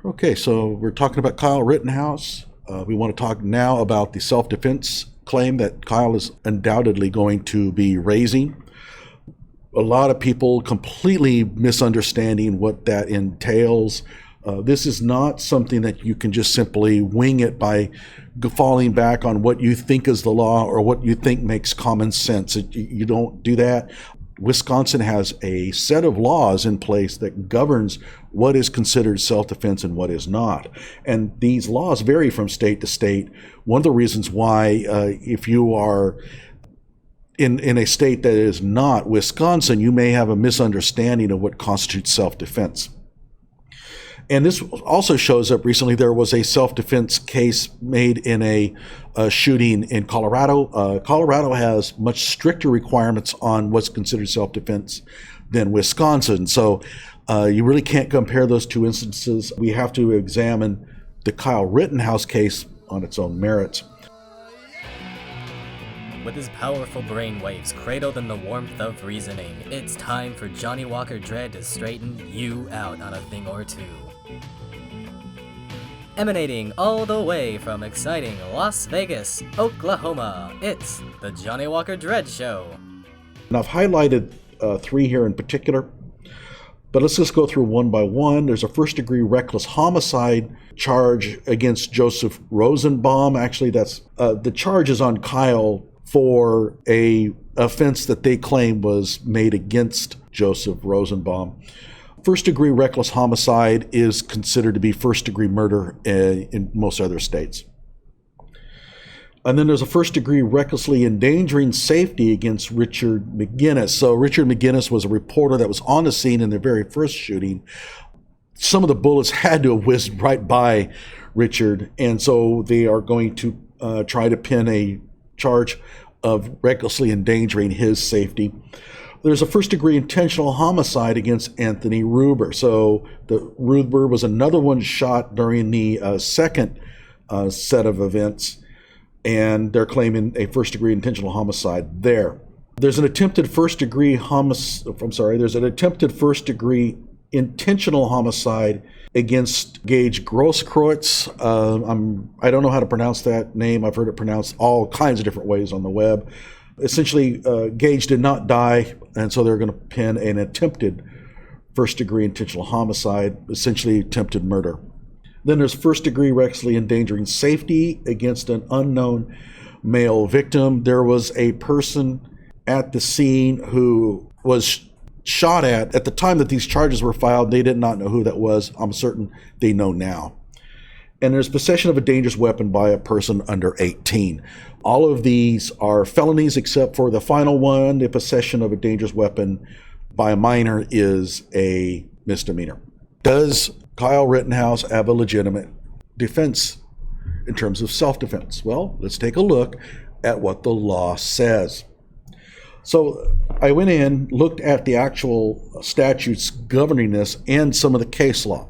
Okay, so we're talking about Kyle Rittenhouse. We want to talk now about the self-defense claim that Kyle is undoubtedly going to be raising. A lot of people completely misunderstanding what that entails. This is not something that you can just simply wing it by falling back on what you think is the law or what you think makes common sense. You don't do that. Wisconsin has a set of laws in place that governs what is considered self-defense and what is not. And these laws vary from state to state. One of the reasons why if you are in a state that is not Wisconsin, you may have a misunderstanding of what constitutes self-defense. And this also shows up recently. There was a self-defense case made in a shooting in Colorado. Colorado has much stricter requirements on what's considered self-defense than Wisconsin. So you really can't compare those two instances. We have to examine the Kyle Rittenhouse case on its own merits. With his powerful brainwaves cradled in the warmth of reasoning, it's time for Johnny Walker Dredd to straighten you out on a thing or two. Emanating all the way from exciting Las Vegas, Oklahoma, it's the Johnny Walker Dredd Show. Now, I've highlighted three here in particular, but let's just go through one by one. There's a first-degree reckless homicide charge against Joseph Rosenbaum. Actually, that's the charge is on Kyle for a offense that they claim was made against Joseph Rosenbaum. First-degree reckless homicide is considered to be first-degree murder in most other states. And then there's a first-degree recklessly endangering safety against Richard McGinnis. So Richard McGinnis was a reporter that was on the scene in the very first shooting. Some of the bullets had to have whizzed right by Richard, and so they are going to try to pin a charge of recklessly endangering his safety. There's a first-degree intentional homicide against Anthony Ruber. So the Ruber was another one shot during the second set of events, and they're claiming a first-degree intentional homicide there. There's an attempted first-degree There's an attempted first-degree intentional homicide against Gage Grosskreutz. I don't know how to pronounce that name. I've heard it pronounced all kinds of different ways on the web. Essentially, Gage did not die, and so they're going to pin an attempted first-degree intentional homicide, essentially attempted murder. Then there's first-degree recklessly endangering safety against an unknown male victim. There was a person at the scene who was shot at. At the time that these charges were filed, they did not know who that was. I'm certain they know now. And there's possession of a dangerous weapon by a person under 18. All of these are felonies except for the final one. The possession of a dangerous weapon by a minor is a misdemeanor. Does Kyle Rittenhouse have a legitimate defense in terms of self-defense? Well, let's take a look at what the law says. So I went in, looked at the actual statutes governing this and some of the case law.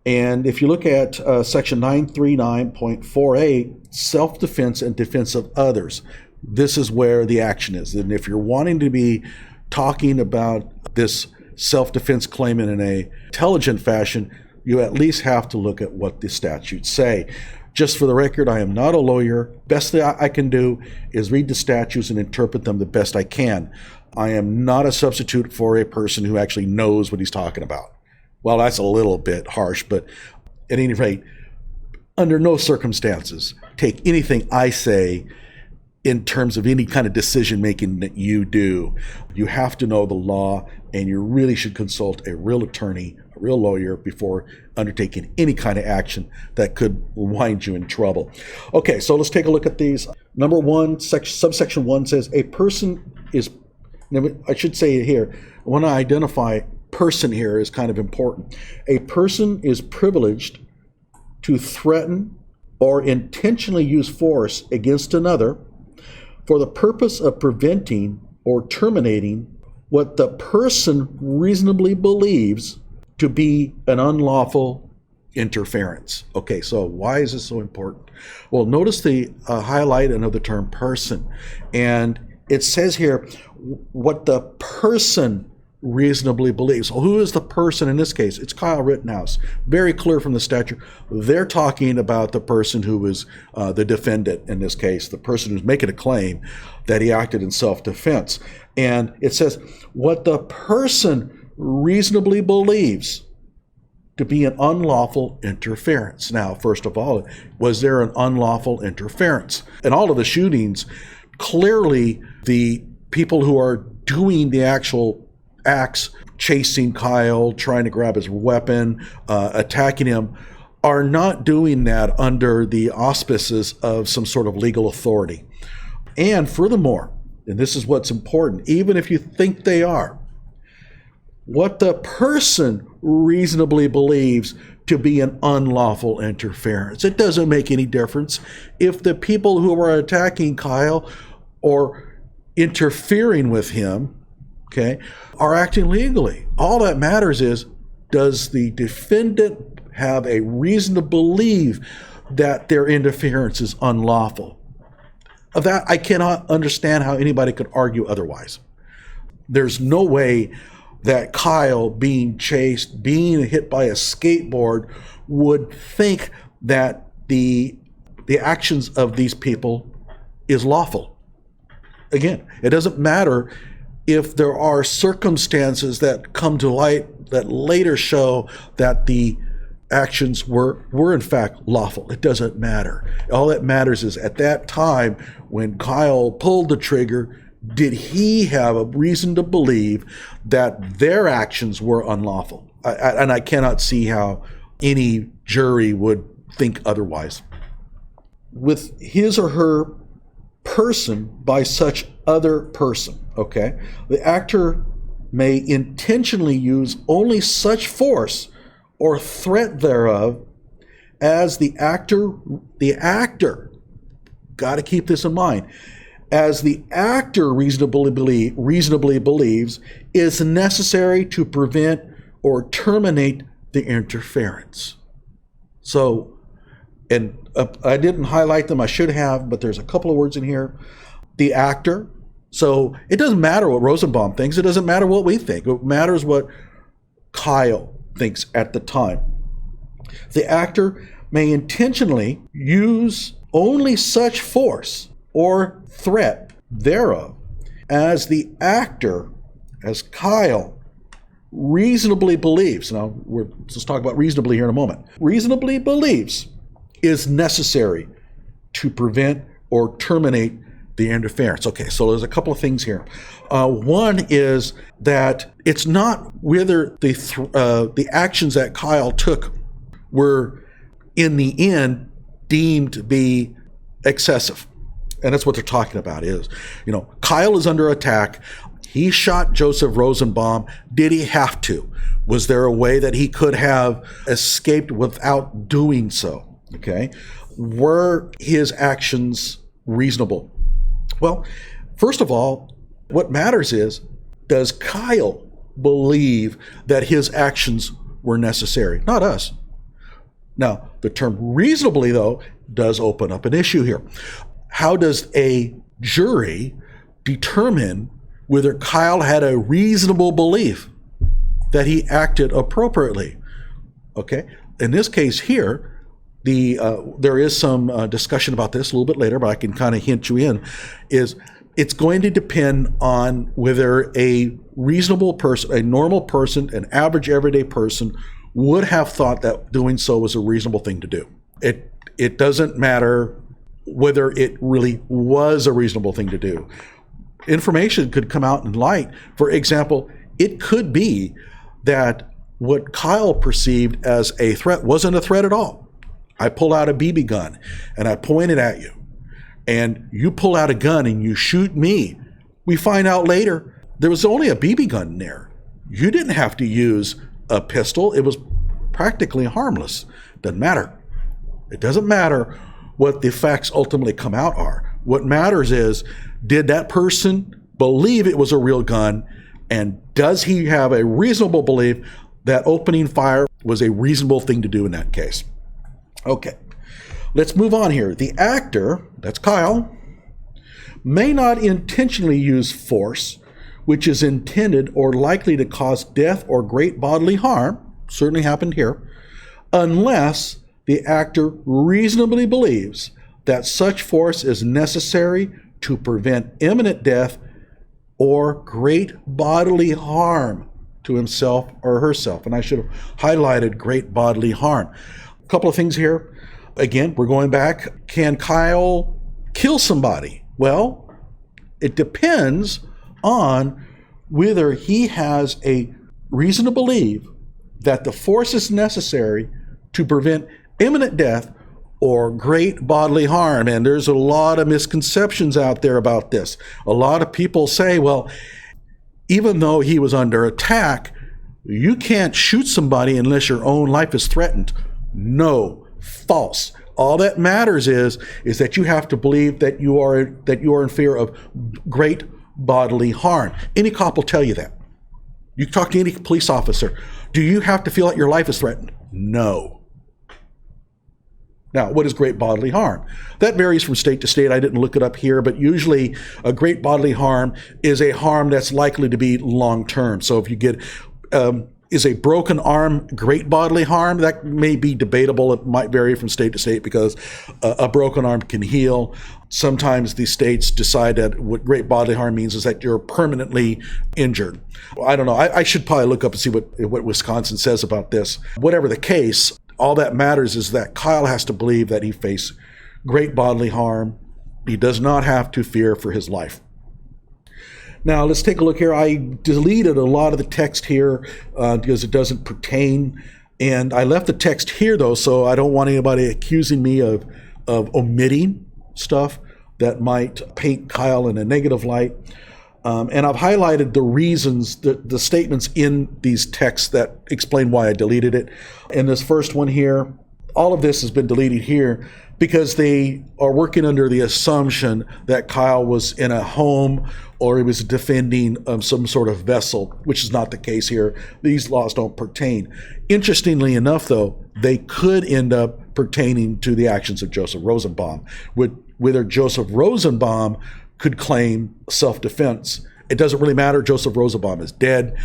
And if you look at section 939.48, self-defense and defense of others, this is where the action is. And if you're wanting to be talking about this self-defense claim in an intelligent fashion, you at least have to look at what the statutes say. Just for the record, I am not a lawyer. Best thing I can do is read the statutes and interpret them the best I can. I am not a substitute for a person who actually knows what he's talking about. Well, that's a little bit harsh, but at any rate, under no circumstances take anything I say in terms of any kind of decision making that you do. You have to know the law, and you really should consult a real attorney, a real lawyer, before undertaking any kind of action that could wind you in trouble. Okay, so let's take a look at these. Number one, subsection 1 says a person is, I should say it here, when I identify person here is kind of important. A person is privileged to threaten or intentionally use force against another for the purpose of preventing or terminating what the person reasonably believes to be an unlawful interference. Okay, so why is this so important? Well, notice the highlighting of the term person. And it says here what the person reasonably believes. So who is the person in this case? It's Kyle Rittenhouse. Very clear from the statute. They're talking about the person who is the defendant in this case, the person who's making a claim that he acted in self-defense. And it says, what the person reasonably believes to be an unlawful interference. Now, first of all, was there an unlawful interference? In all of the shootings, clearly the people who are doing the actual acts, chasing Kyle, trying to grab his weapon, attacking him, are not doing that under the auspices of some sort of legal authority. And furthermore, and this is what's important, even if you think they are, what the person reasonably believes to be an unlawful interference. It doesn't make any difference if the people who are attacking Kyle or interfering with him, okay, are acting legally. All that matters is, does the defendant have a reason to believe that their interference is unlawful? Of that, I cannot understand how anybody could argue otherwise. There's no way that Kyle, being chased, being hit by a skateboard, would think that the actions of these people is lawful. Again, it doesn't matter if there are circumstances that come to light that later show that the actions were in fact lawful. It doesn't matter. All that matters is at that time when Kyle pulled the trigger, did he have a reason to believe that their actions were unlawful? And I cannot see how any jury would think otherwise. With his or her person by such other person, okay? The actor may intentionally use only such force or threat thereof as the actor, got to keep this in mind, as the actor reasonably believes is necessary to prevent or terminate the interference. So, and I didn't highlight them, I should have, but there's a couple of words in here. The actor. So it doesn't matter what Rosenbaum thinks. It doesn't matter what we think. It matters what Kyle thinks at the time. The actor may intentionally use only such force or threat thereof as the actor, as Kyle, reasonably believes. Now, let's talk about reasonably here in a moment. Reasonably believes is necessary to prevent or terminate the interference. Okay, so there's a couple of things here. One is that it's not whether the actions that Kyle took were in the end deemed to be excessive. And that's what they're talking about is, Kyle is under attack. He shot Joseph Rosenbaum. Did he have to? Was there a way that he could have escaped without doing so? Okay. Were his actions reasonable? Well, first of all, what matters is, does Kyle believe that his actions were necessary? Not us. Now, the term reasonably, though, does open up an issue here. How does a jury determine whether Kyle had a reasonable belief that he acted appropriately? Okay, in this case here, there is some discussion about this a little bit later, but I can kind of hint you in, is it's going to depend on whether a reasonable person, a normal person, an average everyday person would have thought that doing so was a reasonable thing to do. It doesn't matter whether it really was a reasonable thing to do. Information could come out in light. For example, it could be that what Kyle perceived as a threat wasn't a threat at all. I pull out a BB gun and I point it at you, and you pull out a gun and you shoot me. We find out later there was only a BB gun in there. You didn't have to use a pistol. It was practically harmless. Doesn't matter. It doesn't matter what the facts ultimately come out are. What matters is, did that person believe it was a real gun, and does he have a reasonable belief that opening fire was a reasonable thing to do in that case? Okay, let's move on here. The actor, that's Kyle, may not intentionally use force which is intended or likely to cause death or great bodily harm, certainly happened here, unless the actor reasonably believes that such force is necessary to prevent imminent death or great bodily harm to himself or herself. And I should have highlighted great bodily harm. A couple of things here. Again, we're going back. Can Kyle kill somebody? Well, it depends on whether he has a reason to believe that the force is necessary to prevent imminent death or great bodily harm. And there's a lot of misconceptions out there about this. A lot of people say, well, even though he was under attack, you can't shoot somebody unless your own life is threatened. No, false. All that matters is that you have to believe that you are in fear of great bodily harm. Any cop will tell you that. You talk to any police officer. Do you have to feel like your life is threatened? No. Now, what is great bodily harm? That varies from state to state. I didn't look it up here, but usually a great bodily harm is a harm that's likely to be long-term. So if you get, is a broken arm great bodily harm? That may be debatable. It might vary from state to state because a broken arm can heal. Sometimes the states decide that what great bodily harm means is that you're permanently injured. I don't know. I should probably look up and see what Wisconsin says about this. Whatever the case, all that matters is that Kyle has to believe that he faced great bodily harm. He does not have to fear for his life. Now, let's take a look here. I deleted a lot of the text here because it doesn't pertain. And I left the text here, though, so I don't want anybody accusing me of omitting stuff that might paint Kyle in a negative light. And I've highlighted the reasons, the statements in these texts that explain why I deleted it. In this first one here, all of this has been deleted here because they are working under the assumption that Kyle was in a home or he was defending some sort of vessel, which is not the case here. These laws don't pertain. Interestingly enough, though, they could end up pertaining to the actions of Joseph Rosenbaum. Whether Joseph Rosenbaum could claim self-defense. It doesn't really matter. Joseph Rosenbaum is dead.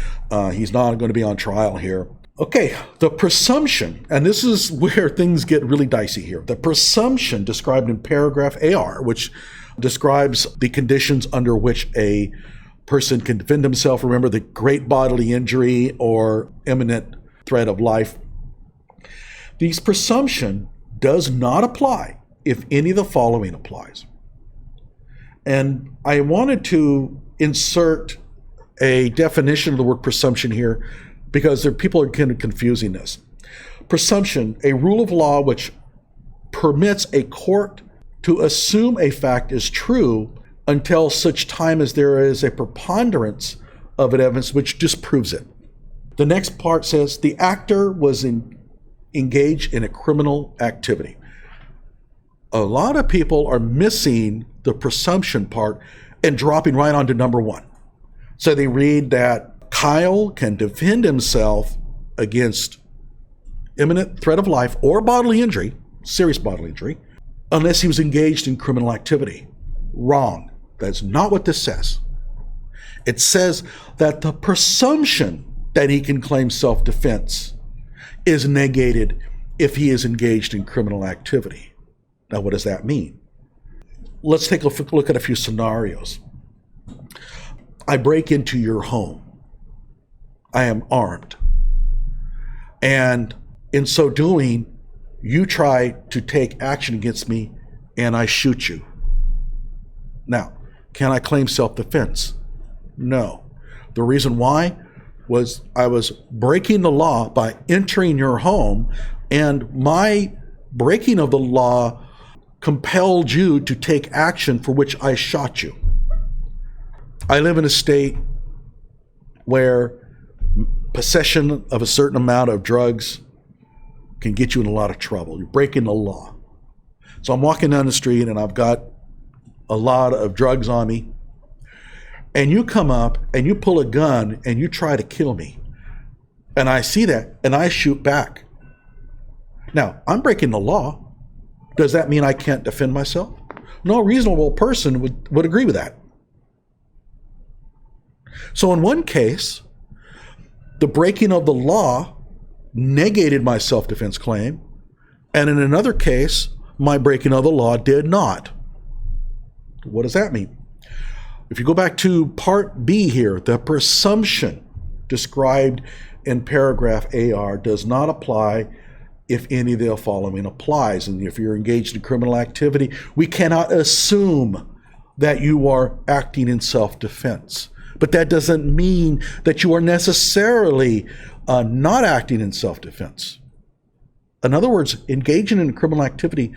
He's not going to be on trial here. Okay, the presumption, and this is where things get really dicey here. The presumption described in paragraph AR, which describes the conditions under which a person can defend himself. Remember, the great bodily injury or imminent threat of life. This presumption does not apply if any of the following applies. And I wanted to insert a definition of the word presumption here because people are kind of confusing this. Presumption, a rule of law which permits a court to assume a fact is true until such time as there is a preponderance of evidence which disproves it. The next part says the actor was engaged in a criminal activity. A lot of people are missing the presumption part and dropping right onto number one. So they read that Kyle can defend himself against imminent threat of life or bodily injury, serious bodily injury, unless he was engaged in criminal activity. Wrong. That's not what this says. It says that the presumption that he can claim self-defense is negated if he is engaged in criminal activity. Now, what does that mean? Let's take a look at a few scenarios. I break into your home. I am armed. And in so doing, you try to take action against me and I shoot you. Now, can I claim self-defense? No. The reason why was I was breaking the law by entering your home, and my breaking of the law compelled you to take action for which I shot you. I live in a state where possession of a certain amount of drugs can get you in a lot of trouble. You're breaking the law. So I'm walking down the street and I've got a lot of drugs on me. And you come up and you pull a gun and you try to kill me. And I see that and I shoot back. Now, I'm breaking the law. Does that mean I can't defend myself? No reasonable person would agree with that. So in one case, the breaking of the law negated my self-defense claim, and in another case, my breaking of the law did not. What does that mean? If you go back to Part B here, the presumption described in paragraph AR does not apply if any of the following applies. And if you're engaged in criminal activity, we cannot assume that you are acting in self-defense. But that doesn't mean that you are necessarily not acting in self-defense. In other words, engaging in criminal activity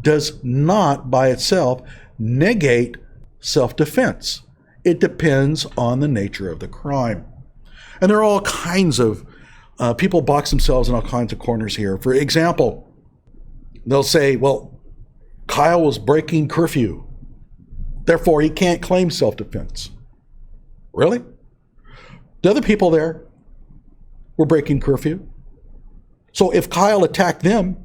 does not by itself negate self-defense. It depends on the nature of the crime. And there are all kinds of people box themselves in all kinds of corners here. For example, they'll say, well, Kyle was breaking curfew, therefore he can't claim self-defense. Really? The other people there were breaking curfew. So if Kyle attacked them,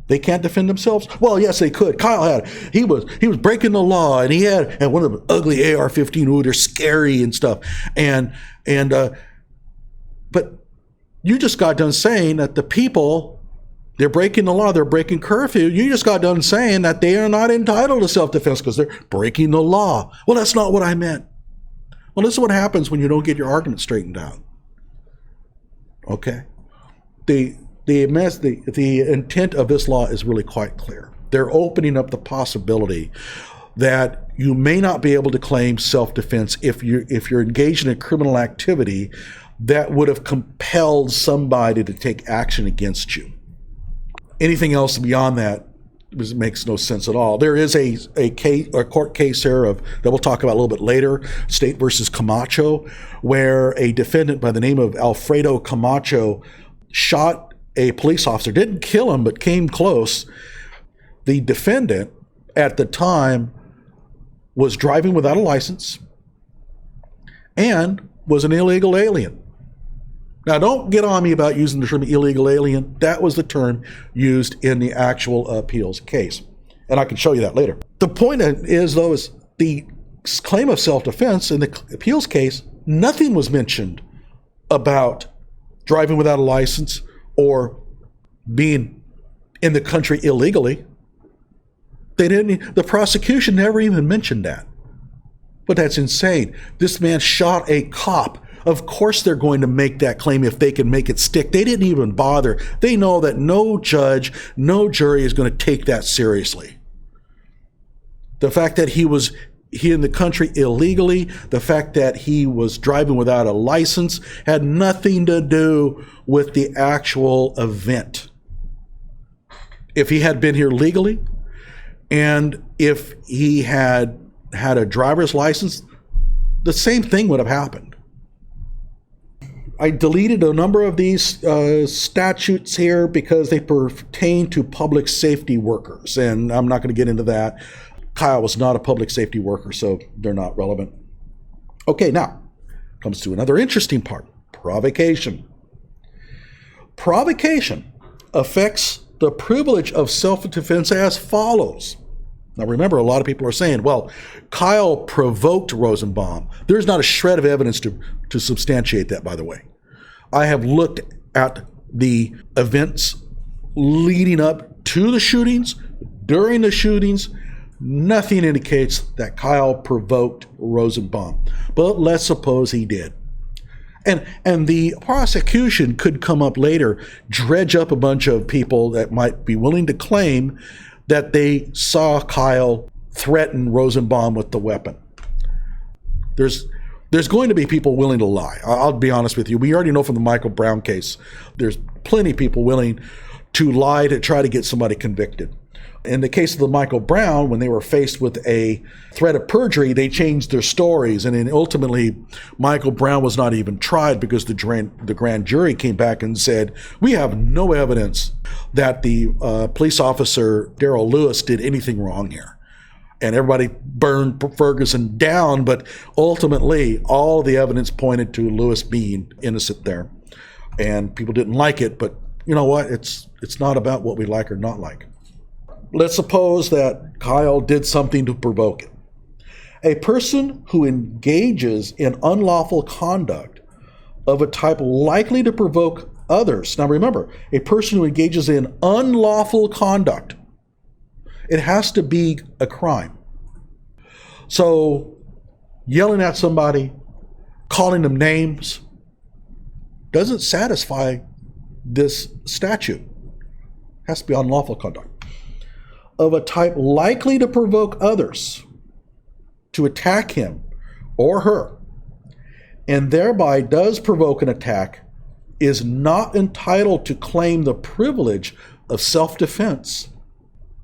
they can't defend themselves? Well, yes, they could. Kyle he was breaking the law, and he had one of the ugly AR-15. Ooh, they're scary and stuff. But you just got done saying that the people, they're breaking the law, they're breaking curfew. You just got done saying that they are not entitled to self-defense because they're breaking the law. Well, that's not what I meant. Well, this is what happens when you don't get your argument straightened out. Okay? The intent of this law is really quite clear. They're opening up the possibility that you may not be able to claim self-defense if you're engaged in a criminal activity that would have compelled somebody to take action against you. Anything else beyond that makes no sense at all. There is a court case here that we'll talk about a little bit later, State versus Camacho, where a defendant by the name of Alfredo Camacho shot a police officer, didn't kill him, but came close. The defendant at the time was driving without a license and was an illegal alien. Now, don't get on me about using the term illegal alien. That was the term used in the actual appeals case. And I can show you that later. The point is, though, is the claim of self-defense in the appeals case, nothing was mentioned about driving without a license or being in the country illegally. The prosecution never even mentioned that. But that's insane. This man shot a cop. Of course they're going to make that claim if they can make it stick. They didn't even bother. They know that no judge, no jury is going to take that seriously. The fact that he in the country illegally, the fact that he was driving without a license had nothing to do with the actual event. If he had been here legally, and if he had a driver's license, the same thing would have happened. I deleted a number of these statutes here because they pertain to public safety workers, and I'm not going to get into that. Kyle was not a public safety worker, so they're not relevant. Okay, now comes to another interesting part, provocation. Provocation affects the privilege of self-defense as follows. Now remember, a lot of people are saying, well, Kyle provoked Rosenbaum. There's not a shred of evidence to substantiate that, by the way. I have looked at the events leading up to the shootings, during the shootings. Nothing indicates that Kyle provoked Rosenbaum. But let's suppose he did. And the prosecution could come up later, dredge up a bunch of people that might be willing to claim that they saw Kyle threaten Rosenbaum with the weapon. There's going to be people willing to lie. I'll be honest with you. We already know from the Michael Brown case, there's plenty of people willing to lie to try to get somebody convicted. In the case of the Michael Brown, when they were faced with a threat of perjury, they changed their stories. And then ultimately, Michael Brown was not even tried because the grand jury came back and said, we have no evidence that the police officer, Darrell Lewis, did anything wrong here. And everybody burned Ferguson down, but ultimately, all the evidence pointed to Lewis being innocent there. And people didn't like it, but you know what? It's not about what we like or not like. Let's suppose that Kyle did something to provoke it. A person who engages in unlawful conduct of a type likely to provoke others. Now remember, a person who engages in unlawful conduct, it has to be a crime. So yelling at somebody, calling them names, doesn't satisfy this statute. It has to be unlawful conduct. Of a type likely to provoke others to attack him or her, and thereby does provoke an attack, is not entitled to claim the privilege of self-defense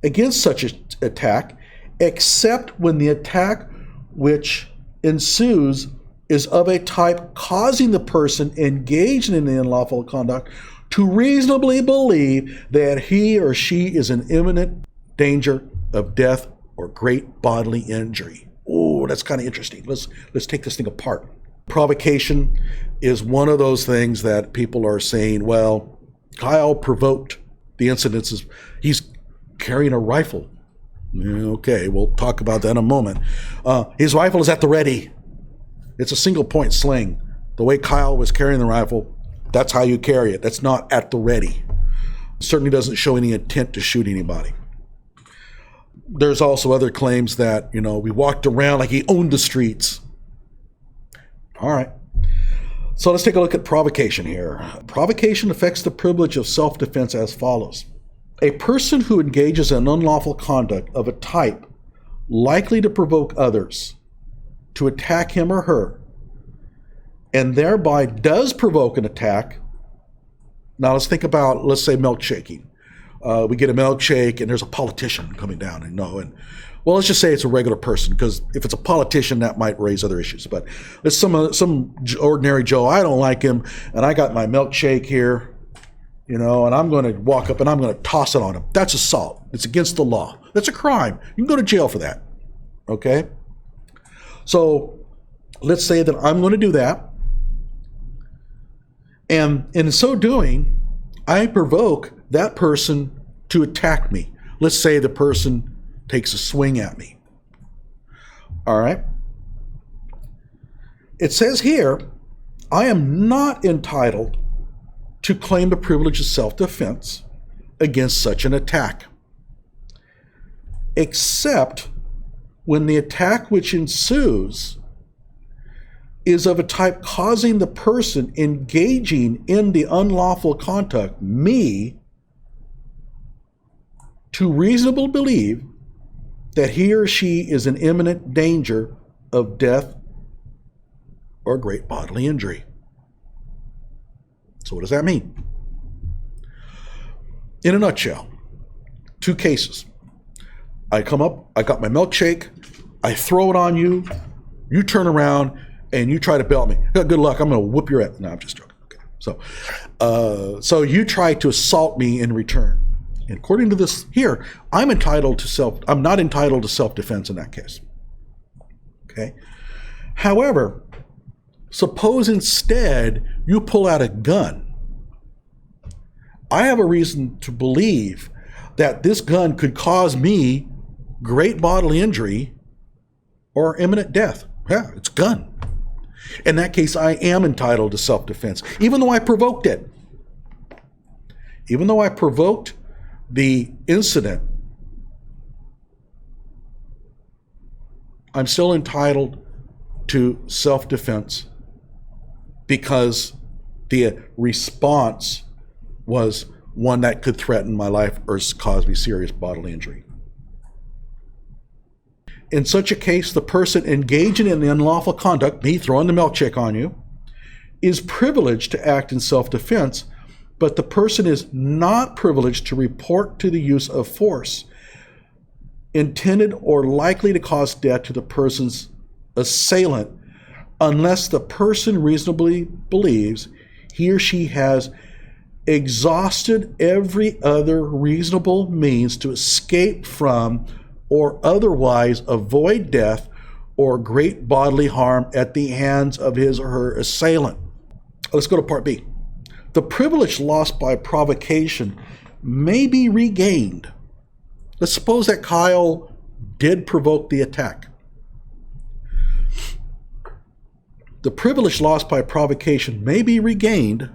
against such an attack, except when the attack which ensues is of a type causing the person engaged in the unlawful conduct to reasonably believe that he or she is in imminent danger of death or great bodily injury. Oh, that's kind of interesting. Let's take this thing apart. Provocation is one of those things that people are saying, well, Kyle provoked the incidences. He's carrying a rifle. Okay, we'll talk about that in a moment. His rifle is at the ready. It's a single point sling. The way Kyle was carrying the rifle, that's how you carry it. That's not at the ready. It certainly doesn't show any intent to shoot anybody. There's also other claims that, we walked around like he owned the streets. All right. So let's take a look at provocation here. Provocation affects the privilege of self-defense as follows. A person who engages in unlawful conduct of a type likely to provoke others to attack him or her, and thereby does provoke an attack. Now let's think about, let's say, milkshaking. We get a milkshake and there's a politician coming down, well, let's just say it's a regular person, because if it's a politician, that might raise other issues. But it's some ordinary Joe. I don't like him, and I got my milkshake here, and I'm going to walk up and I'm going to toss it on him. That's assault. It's against the law. That's a crime. You can go to jail for that. Okay? So let's say that I'm going to do that, and in so doing, I provoke that person to attack me. Let's say the person takes a swing at me. All right? It says here, I am not entitled to claim the privilege of self-defense against such an attack, except when the attack which ensues is of a type causing the person engaging in the unlawful conduct, me, to reasonably believe that he or she is in imminent danger of death or great bodily injury. So what does that mean? In a nutshell, two cases. I come up, I got my milkshake, I throw it on you, you turn around, and you try to belt me. Good luck, I'm going to whoop your ass. No, I'm just joking. Okay. So you try to assault me in return. And according to this here, I'm not entitled to self-defense in that case. Okay. However, suppose instead you pull out a gun. I have a reason to believe that this gun could cause me great bodily injury or imminent death. Yeah, it's a gun. In that case, I am entitled to self-defense, even though I provoked it. Even though I provoked the incident, I'm still entitled to self-defense because the response was one that could threaten my life or cause me serious bodily injury. In such a case, the person engaging in the unlawful conduct, me throwing the milkshake on you, is privileged to act in self-defense, but the person is not privileged to report to the use of force intended or likely to cause death to the person's assailant unless the person reasonably believes he or she has exhausted every other reasonable means to escape from or otherwise avoid death or great bodily harm at the hands of his or her assailant. Let's go to part B. The privilege lost by provocation may be regained. Let's suppose that Kyle did provoke the attack. The privilege lost by provocation may be regained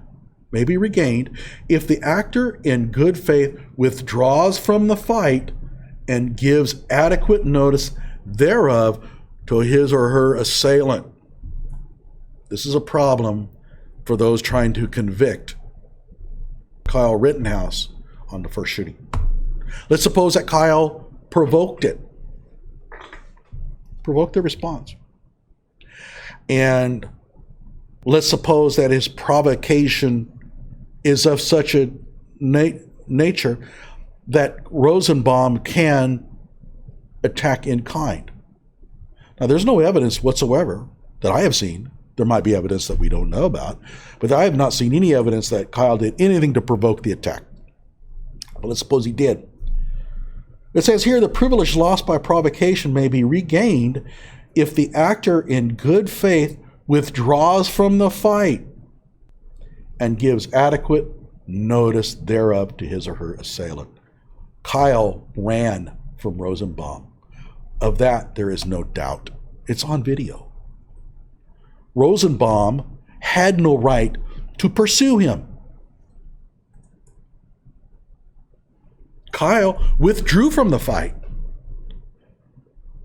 if the actor in good faith withdraws from the fight and gives adequate notice thereof to his or her assailant. This is a problem for those trying to convict Kyle Rittenhouse on the first shooting. Let's suppose that Kyle provoked the response. And let's suppose that his provocation is of such a nature that Rosenbaum can attack in kind. Now, there's no evidence whatsoever that I have seen. There might be evidence that we don't know about, but I have not seen any evidence that Kyle did anything to provoke the attack. But let's suppose he did. It says here, the privilege lost by provocation may be regained if the actor in good faith withdraws from the fight and gives adequate notice thereof to his or her assailant. Kyle ran from Rosenbaum. Of that, there is no doubt. It's on video. Rosenbaum had no right to pursue him. Kyle withdrew from the fight.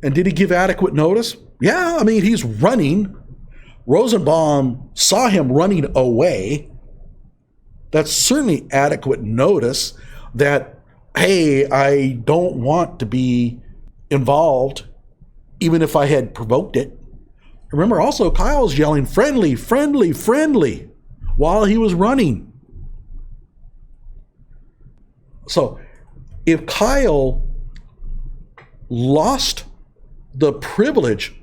And did he give adequate notice? Yeah, I mean, he's running. Rosenbaum saw him running away. That's certainly adequate notice that, hey, I don't want to be involved, even if I had provoked it. Remember also, Kyle's yelling, friendly, friendly, friendly, while he was running. So if Kyle lost the privilege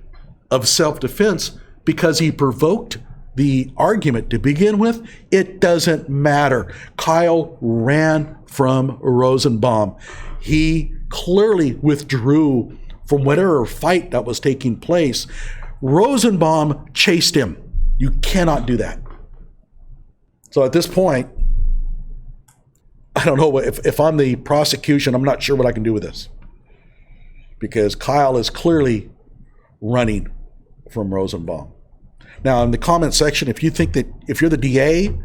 of self-defense because he provoked the argument to begin with, it doesn't matter. Kyle ran from Rosenbaum. He clearly withdrew from whatever fight that was taking place. Rosenbaum chased him. You cannot do that. So at this point, I don't know if I'm the prosecution, I'm not sure what I can do with this. Because Kyle is clearly running from Rosenbaum. Now, in the comment section, if you think that if you're the DA,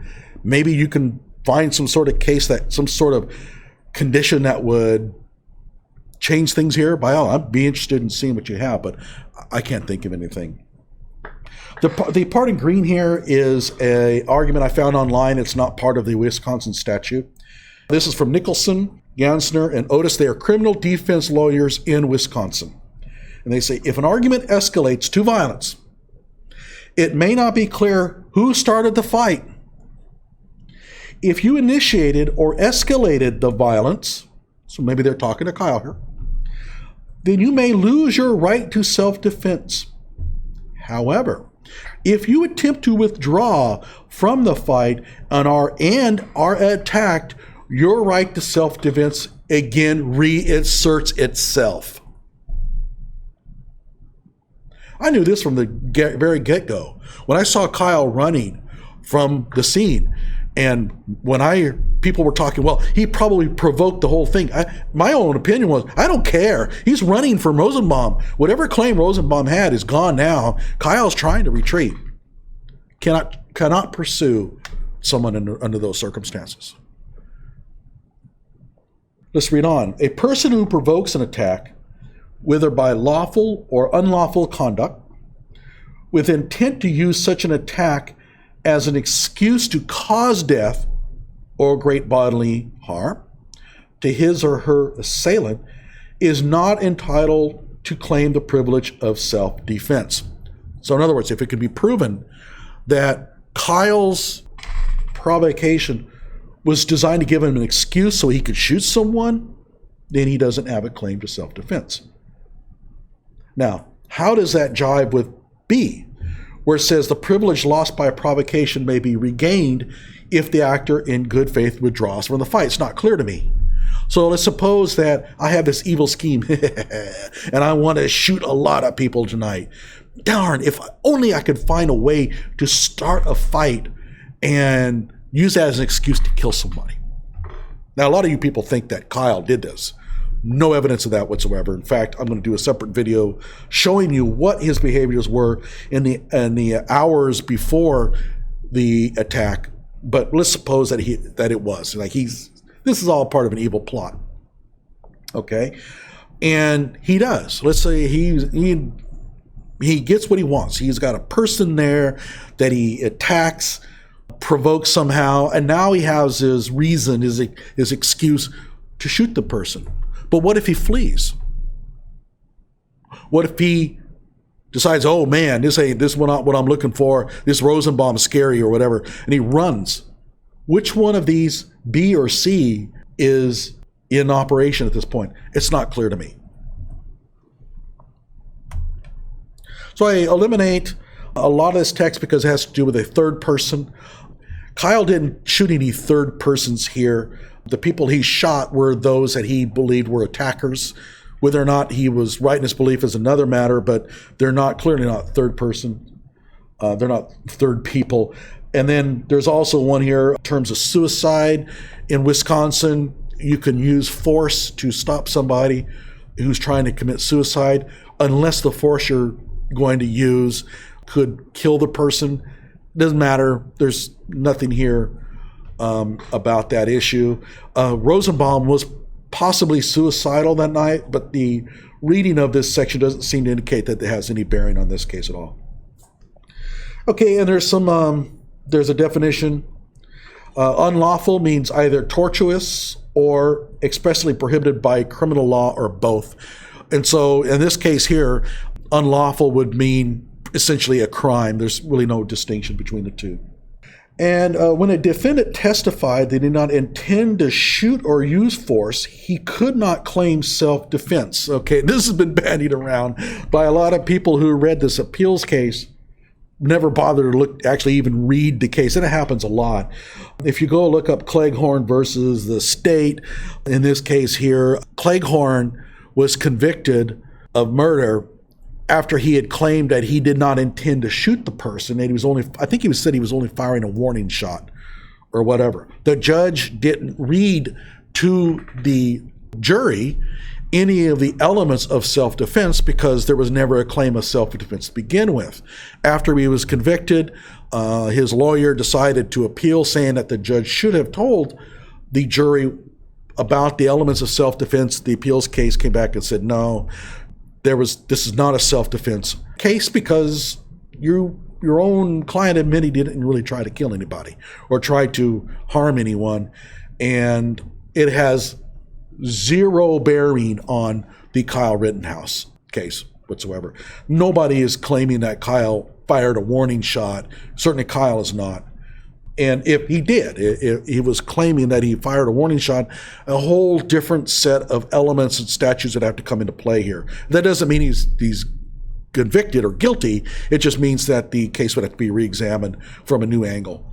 maybe you can find some sort of case, that some sort of condition that would change things here. By all, I'd be interested in seeing what you have, but I can't think of anything. The part in green here is an argument I found online. It's not part of the Wisconsin statute. This is from Nicholson, Gansner, and Otis. They are criminal defense lawyers in Wisconsin. And they say, if an argument escalates to violence, it may not be clear who started the fight. If you initiated or escalated the violence, so maybe they're talking to Kyle here, then you may lose your right to self-defense. However, if you attempt to withdraw from the fight and are attacked, your right to self-defense again reasserts itself. I knew this from the very get-go. When I saw Kyle running from the scene, and when people were talking, well, he probably provoked the whole thing. My own opinion was, I don't care. He's running from Rosenbaum. Whatever claim Rosenbaum had is gone now. Kyle's trying to retreat. Cannot pursue someone under those circumstances. Let's read on. A person who provokes an attack, whether by lawful or unlawful conduct, with intent to use such an attack as an excuse to cause death or great bodily harm to his or her assailant, is not entitled to claim the privilege of self-defense. So in other words, if it could be proven that Kyle's provocation was designed to give him an excuse so he could shoot someone, then he doesn't have a claim to self-defense. Now, how does that jive with B, where it says the privilege lost by a provocation may be regained if the actor in good faith withdraws from the fight? It's not clear to me. So let's suppose that I have this evil scheme and I want to shoot a lot of people tonight. Darn, if only I could find a way to start a fight and use that as an excuse to kill somebody. Now, a lot of you people think that Kyle did this, No evidence of that whatsoever. In fact, I'm going to do a separate video showing you what his behaviors were in the hours before the attack. But let's suppose that it was like this is all part of an evil plot. Okay, and he does. Let's say he gets what he wants. He's got a person there that he attacks, provokes somehow, and now he has his reason, his excuse to shoot the person. But what if he flees? What if he decides, oh man, this is not what I'm looking for, this Rosenbaum is scary or whatever, and he runs? Which one of these, B or C, is in operation at this point? It's not clear to me. So I eliminate a lot of this text because it has to do with a third person. Kyle didn't shoot any third persons here. The people he shot were those that he believed were attackers. Whether or not he was right in his belief is another matter, but they're clearly not third person. They're not third people. And then there's also one here in terms of suicide. In Wisconsin, you can use force to stop somebody who's trying to commit suicide, unless the force you're going to use could kill the person. Doesn't matter. There's nothing here about that issue. Rosenbaum was possibly suicidal that night, but the reading of this section doesn't seem to indicate that it has any bearing on this case at all. Okay, and there's a definition. Unlawful means either tortuous or expressly prohibited by criminal law or both. And so in this case here, unlawful would mean essentially a crime. There's really no distinction between the two. And when a defendant testified they did not intend to shoot or use force, he could not claim self-defense. Okay, this has been bandied around by a lot of people who read this appeals case, never bothered to actually even read the case, and it happens a lot. If you go look up Cleghorn versus the state, in this case here, Cleghorn was convicted of murder after he had claimed that he did not intend to shoot the person, and he said he was only firing a warning shot or whatever. The judge didn't read to the jury any of the elements of self-defense because there was never a claim of self-defense to begin with. After he was convicted, his lawyer decided to appeal, saying that the judge should have told the jury about the elements of self-defense. The appeals case came back and said, no, this is not a self-defense case because your own client admitted he didn't really try to kill anybody or try to harm anyone, and it has zero bearing on the Kyle Rittenhouse case whatsoever. Nobody is claiming that Kyle fired a warning shot. Certainly Kyle is not. And if he did, if he was claiming that he fired a warning shot, a whole different set of elements and statutes that have to come into play here. That doesn't mean he's convicted or guilty. It just means that the case would have to be re-examined from a new angle.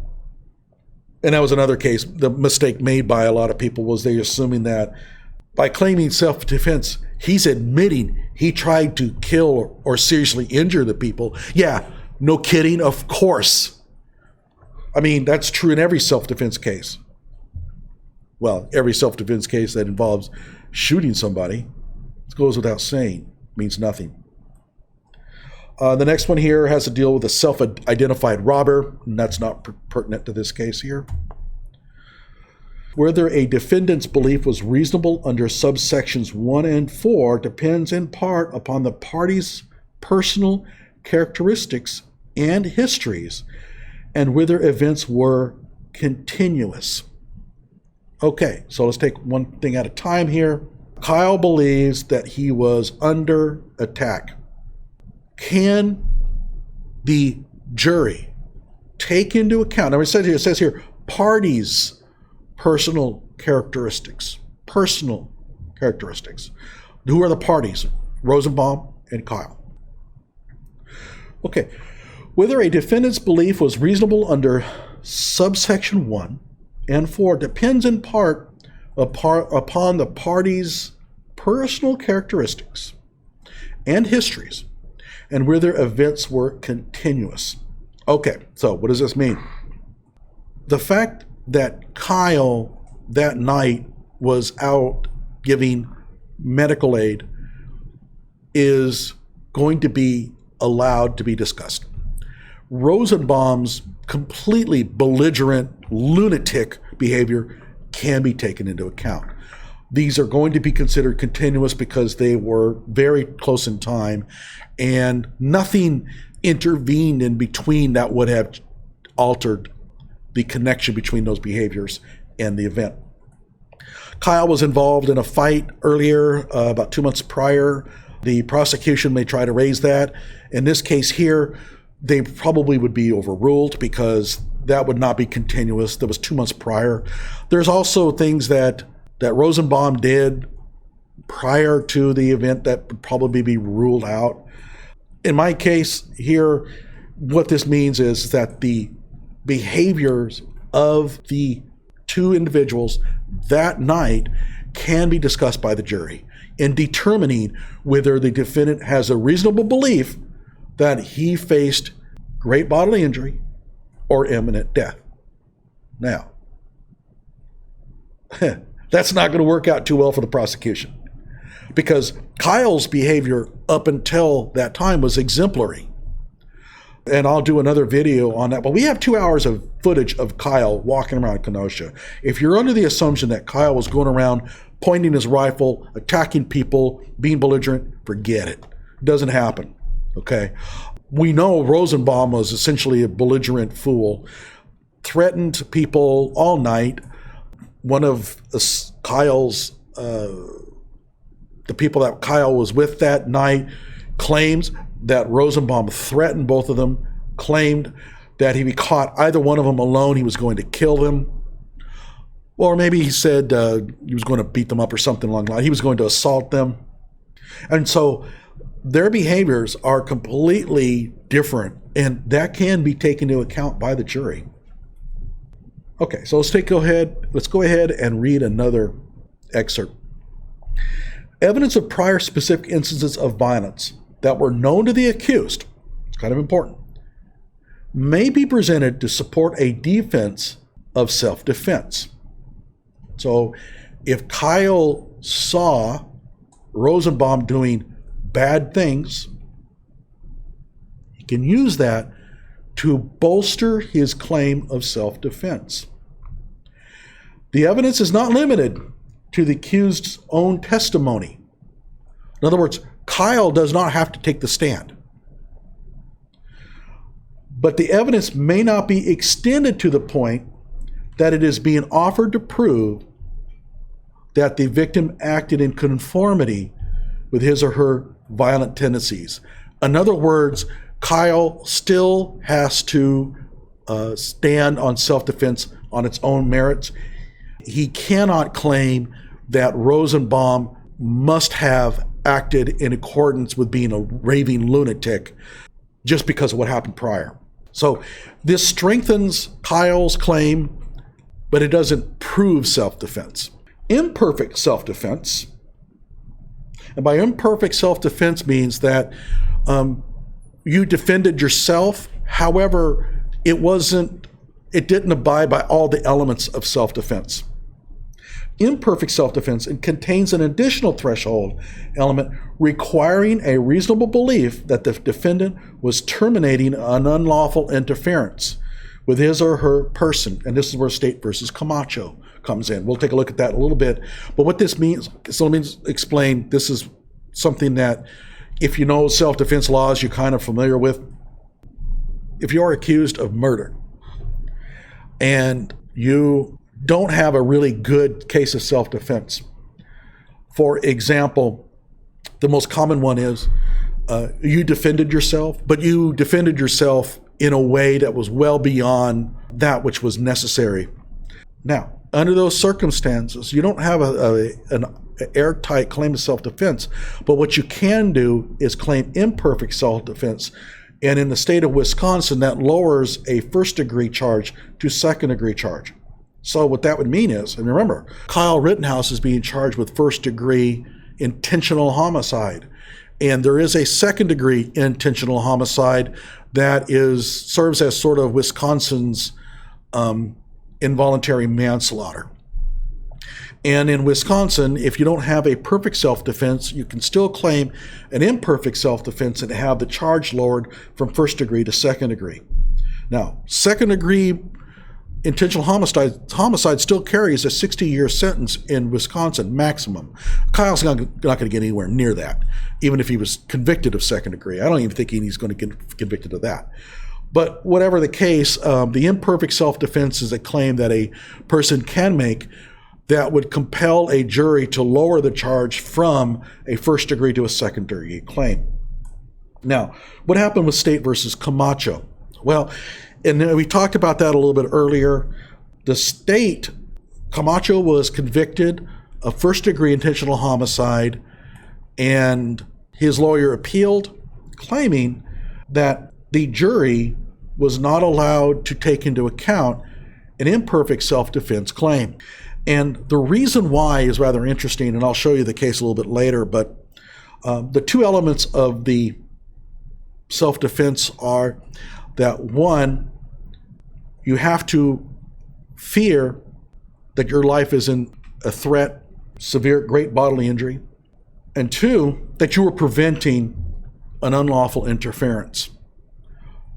And that was another case. The mistake made by a lot of people was they assuming that by claiming self-defense, he's admitting he tried to kill or seriously injure the people. Yeah, no kidding, of course. I mean, that's true in every self-defense case. Well, every self-defense case that involves shooting somebody, it goes without saying, means nothing. The next one here has to deal with a self-identified robber, and that's not pertinent to this case here. Whether a defendant's belief was reasonable under subsections 1 and 4 depends in part upon the party's personal characteristics and histories, and whether events were continuous. Okay, so let's take one thing at a time here. Kyle believes that he was under attack. Can the jury take into account, now it says here, parties' personal characteristics. Personal characteristics. Who are the parties? Rosenbaum and Kyle. Okay. Whether a defendant's belief was reasonable under subsection 1 and 4 depends in part upon the party's personal characteristics and histories, and whether events were continuous. Okay, so what does this mean? The fact that Kyle that night was out giving medical aid is going to be allowed to be discussed. Rosenbaum's completely belligerent, lunatic behavior can be taken into account. These are going to be considered continuous because they were very close in time, and nothing intervened in between that would have altered the connection between those behaviors and the event. Kyle was involved in a fight earlier, about 2 months prior. The prosecution may try to raise that. In this case here, they probably would be overruled because that would not be continuous. That was 2 months prior. There's also things that Rosenbaum did prior to the event that would probably be ruled out. In my case here, what this means is that the behaviors of the two individuals that night can be discussed by the jury in determining whether the defendant has a reasonable belief that he faced great bodily injury or imminent death. Now, that's not going to work out too well for the prosecution because Kyle's behavior up until that time was exemplary. And I'll do another video on that. But we have 2 hours of footage of Kyle walking around Kenosha. If you're under the assumption that Kyle was going around pointing his rifle, attacking people, being belligerent, forget it. It doesn't happen, okay? We know Rosenbaum was essentially a belligerent fool, threatened people all night. One of Kyle's, the people that Kyle was with that night claims that Rosenbaum threatened both of them, claimed that if he caught either one of them alone, he was going to kill them. Or maybe he said he was going to beat them up or something along the line. He was going to assault them. And so their behaviors are completely different, and that can be taken into account by the jury. Okay, so let's go ahead and read another excerpt. Evidence of prior specific instances of violence that were known to the accused, it's kind of important, may be presented to support a defense of self-defense. So if Kyle saw Rosenbaum doing bad things, he can use that to bolster his claim of self-defense. The evidence is not limited to the accused's own testimony. In other words, Kyle does not have to take the stand. But the evidence may not be extended to the point that it is being offered to prove that the victim acted in conformity with his or her violent tendencies. In other words, Kyle still has to stand on self-defense on its own merits. He cannot claim that Rosenbaum must have acted in accordance with being a raving lunatic just because of what happened prior. So this strengthens Kyle's claim, but it doesn't prove self-defense. Imperfect self-defense, and by imperfect self-defense means that you defended yourself, however, it didn't abide by all the elements of self-defense. Imperfect self-defense contains an additional threshold element requiring a reasonable belief that the defendant was terminating an unlawful interference with his or her person. And this is where State versus Camacho comes in. We'll take a look at that in a little bit. But what this means, so let me explain, this is something that if you know self-defense laws, you're kind of familiar with. If you're accused of murder and you don't have a really good case of self-defense. For example, the most common one is you defended yourself, but you defended yourself in a way that was well beyond that which was necessary. Now, under those circumstances, you don't have an airtight claim of self-defense, but what you can do is claim imperfect self-defense. And in the state of Wisconsin, that lowers a first-degree charge to second-degree charge. So what that would mean is, and remember, Kyle Rittenhouse is being charged with first-degree intentional homicide. And there is a second-degree intentional homicide that serves as sort of Wisconsin's involuntary manslaughter. And in Wisconsin, if you don't have a perfect self-defense, you can still claim an imperfect self-defense and have the charge lowered from first degree to second degree. Now, second degree intentional homicide still carries a 60-year sentence in Wisconsin, maximum. Kyle's not going to get anywhere near that, even if he was convicted of second degree. I don't even think he's going to get convicted of that. But whatever the case, the imperfect self-defense is a claim that a person can make that would compel a jury to lower the charge from a first degree to a second degree claim. Now, what happened with State versus Camacho? Well, and we talked about that a little bit earlier. The state, Camacho was convicted of first degree intentional homicide, and his lawyer appealed, claiming that the jury was not allowed to take into account an imperfect self-defense claim. And the reason why is rather interesting, and I'll show you the case a little bit later, but the two elements of the self-defense are that, one, you have to fear that your life is in a threat, severe, great bodily injury, and two, that you are preventing an unlawful interference.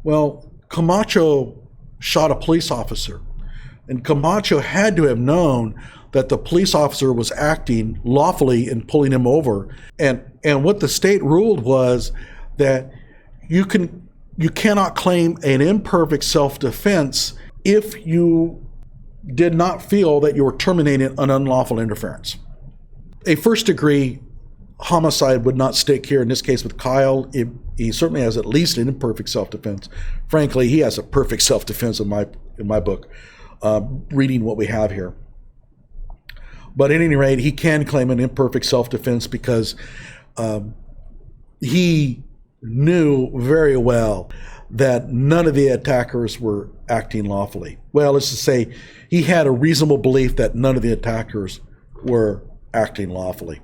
Well, Camacho shot a police officer, and Camacho had to have known that the police officer was acting lawfully in pulling him over. And what the state ruled was that you cannot claim an imperfect self-defense if you did not feel that you were terminating an unlawful interference. A first-degree homicide would not stick here. In this case with Kyle, he certainly has at least an imperfect self-defense. Frankly, he has a perfect self-defense in my book, reading what we have here. But at any rate, he can claim an imperfect self-defense because he knew very well that none of the attackers were acting lawfully. Well, let's just say he had a reasonable belief that none of the attackers were acting lawfully.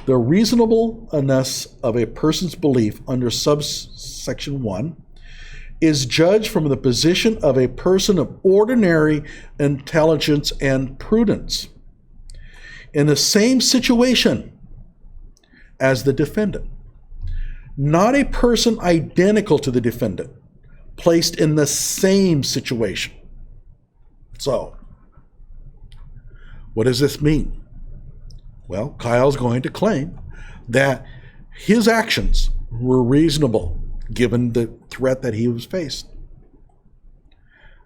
The reasonableness of a person's belief under subsection 1 is judged from the position of a person of ordinary intelligence and prudence in the same situation as the defendant. Not a person identical to the defendant, placed in the same situation. So, what does this mean? Well, Kyle's going to claim that his actions were reasonable given the threat that he was faced.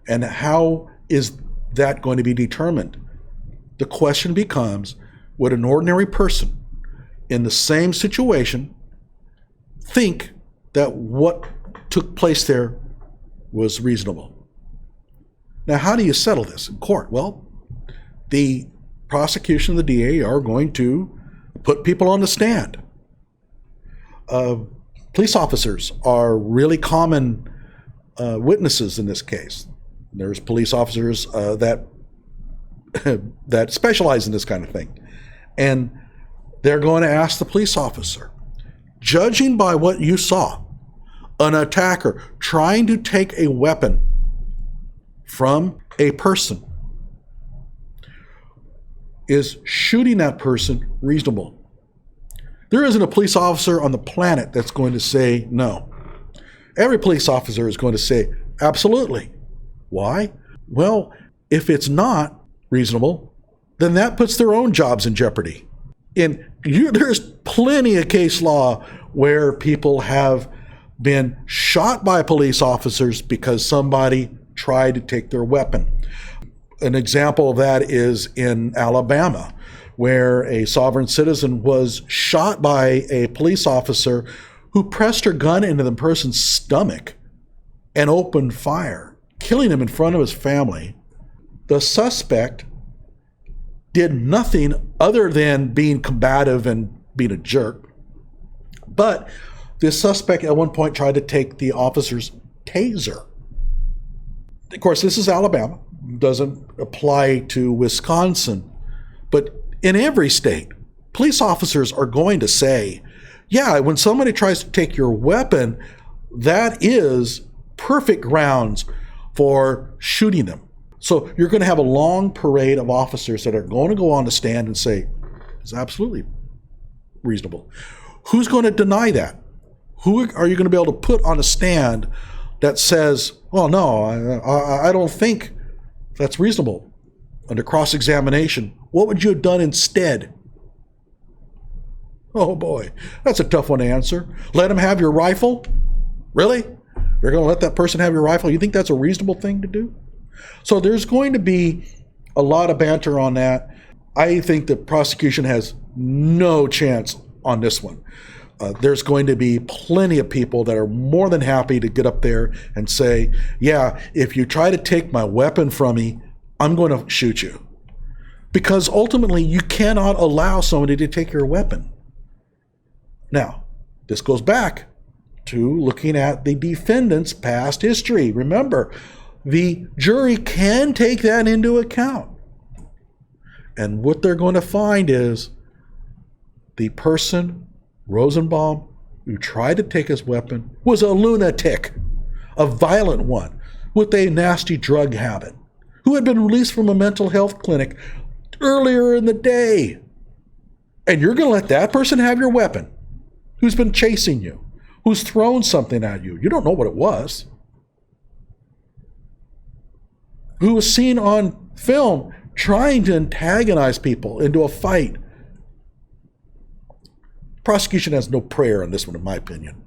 And how is that going to be determined? The question becomes, would an ordinary person in the same situation think that what took place there was reasonable? Now, how do you settle this in court? Well, the prosecution and the DA are going to put people on the stand. Police officers are really common witnesses in this case. There's police officers that specialize in this kind of thing. And they're going to ask the police officer, judging by what you saw, an attacker trying to take a weapon from a person, is shooting that person reasonable? There isn't a police officer on the planet that's going to say no. Every police officer is going to say absolutely. Why? Well, if it's not reasonable, then that puts their own jobs in jeopardy. And there's plenty of case law where people have been shot by police officers because somebody tried to take their weapon. An example of that is in Alabama, where a sovereign citizen was shot by a police officer who pressed her gun into the person's stomach and opened fire, killing him in front of his family. The suspect did nothing other than being combative and being a jerk. But the suspect at one point tried to take the officer's taser. Of course, this is Alabama. Doesn't apply to Wisconsin. But in every state, police officers are going to say, yeah, when somebody tries to take your weapon, that is perfect grounds for shooting them. So you're going to have a long parade of officers that are going to go on the stand and say, it's absolutely reasonable. Who's going to deny that? Who are you going to be able to put on a stand that says, oh, no, I don't think that's reasonable? Under cross-examination, what would you have done instead? Oh, boy, that's a tough one to answer. Let him have your rifle? Really? You're going to let that person have your rifle? You think that's a reasonable thing to do? So there's going to be a lot of banter on that. I think the prosecution has no chance on this one. There's going to be plenty of people that are more than happy to get up there and say, yeah, if you try to take my weapon from me, I'm going to shoot you. Because ultimately, you cannot allow somebody to take your weapon. Now, this goes back to looking at the defendant's past history. Remember, the jury can take that into account. And what they're going to find is the person, Rosenbaum, who tried to take his weapon, was a lunatic, a violent one, with a nasty drug habit, who had been released from a mental health clinic earlier in the day. And you're going to let that person have your weapon, who's been chasing you, who's thrown something at you. You don't know what it was. Who was seen on film trying to antagonize people into a fight. Prosecution has no prayer on this one, in my opinion.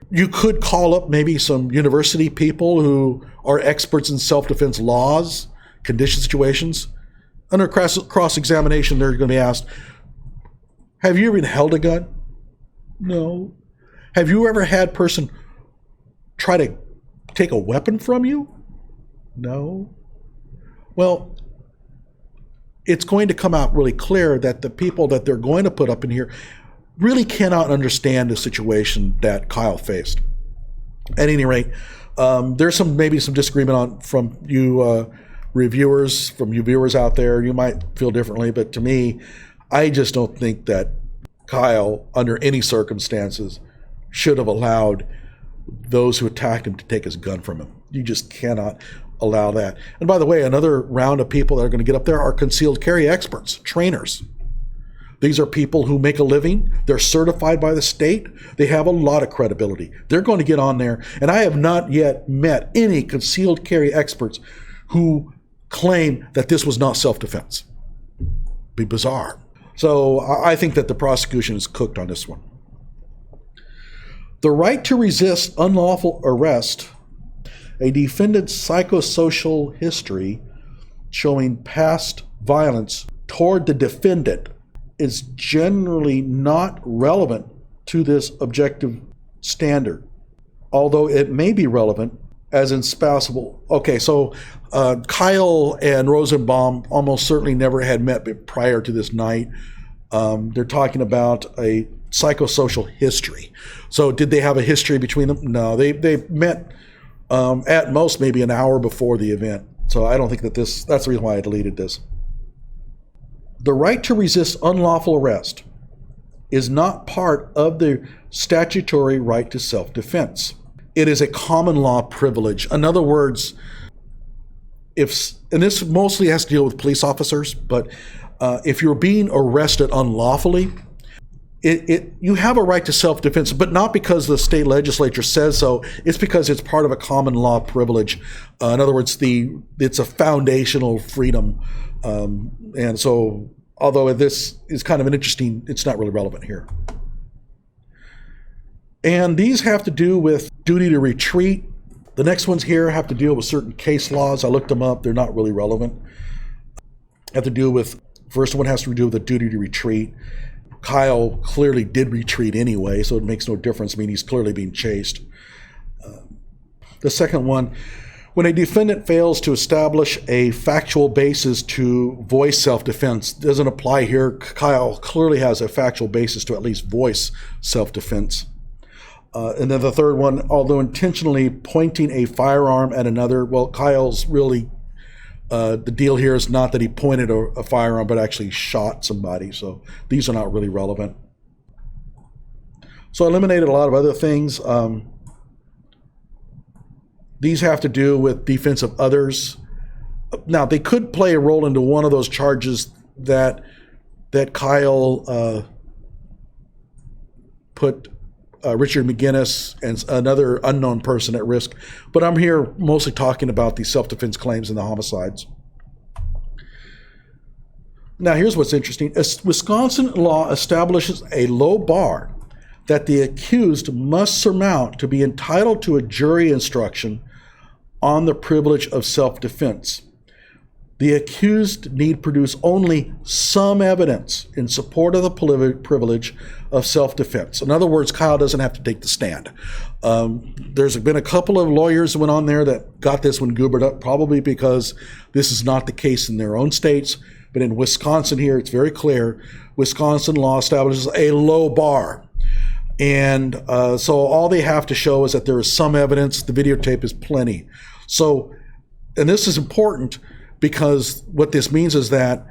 You could call up maybe some university people who are experts in self-defense laws, condition situations. Under cross-examination, they're going to be asked, have you ever held a gun? No. Have you ever had a person try to take a weapon from you? No. Well, it's going to come out really clear that the people that they're going to put up in here really cannot understand the situation that Kyle faced. At any rate, there's maybe some disagreement from you viewers out there. You might feel differently, but to me, I just don't think that Kyle, under any circumstances, should have allowed those who attacked him to take his gun from him. You just cannot allow that. And by the way, another round of people that are going to get up there are concealed carry experts, trainers. These are people who make a living. They're certified by the state. They have a lot of credibility. They're going to get on there. And I have not yet met any concealed carry experts who claim that this was not self-defense. Be bizarre. So I think that the prosecution is cooked on this one. The right to resist unlawful arrest, a defendant's psychosocial history showing past violence toward the defendant, is generally not relevant to this objective standard, although it may be relevant as in spousal. Okay, so Kyle and Rosenbaum almost certainly never had met prior to this night. They're talking about a psychosocial history. So did they have a history between them? No, they met at most maybe an hour before the event. So I don't think that that's the reason why I deleted this. The right to resist unlawful arrest is not part of the statutory right to self-defense. It is a common law privilege. In other words, and this mostly has to deal with police officers, but if you're being arrested unlawfully, you have a right to self-defense, but not because the state legislature says so. It's because it's part of a common law privilege. In other words, it's a foundational freedom. And so, although this is kind of an interesting, it's not really relevant here. And these have to do with duty to retreat. The next ones here have to deal with certain case laws. I looked them up. They're not really relevant. Have to do with, first one has to do with the duty to retreat. Kyle clearly did retreat anyway, so it makes no difference. I mean, he's clearly being chased. The second one, when a defendant fails to establish a factual basis to voice self-defense, doesn't apply here. Kyle clearly has a factual basis to at least voice self-defense. And then the third one, although intentionally pointing a firearm at another, well, Kyle's really, the deal here is not that he pointed a firearm, but actually shot somebody. So these are not really relevant. So I eliminated a lot of other things. These have to do with defense of others. Now, they could play a role into one of those charges that Kyle put Richard McGinnis and another unknown person at risk. But I'm here mostly talking about the self-defense claims and the homicides. Now, here's what's interesting. Wisconsin law establishes a low bar that the accused must surmount to be entitled to a jury instruction on the privilege of self-defense. The accused need produce only some evidence in support of the privilege of self-defense. In other words, Kyle doesn't have to take the stand. There's been a couple of lawyers that went on there that got this one goobered up, probably because this is not the case in their own states. But in Wisconsin here, it's very clear. Wisconsin law establishes a low bar. And so all they have to show is that there is some evidence. The videotape is plenty. So, and this is important because what this means is that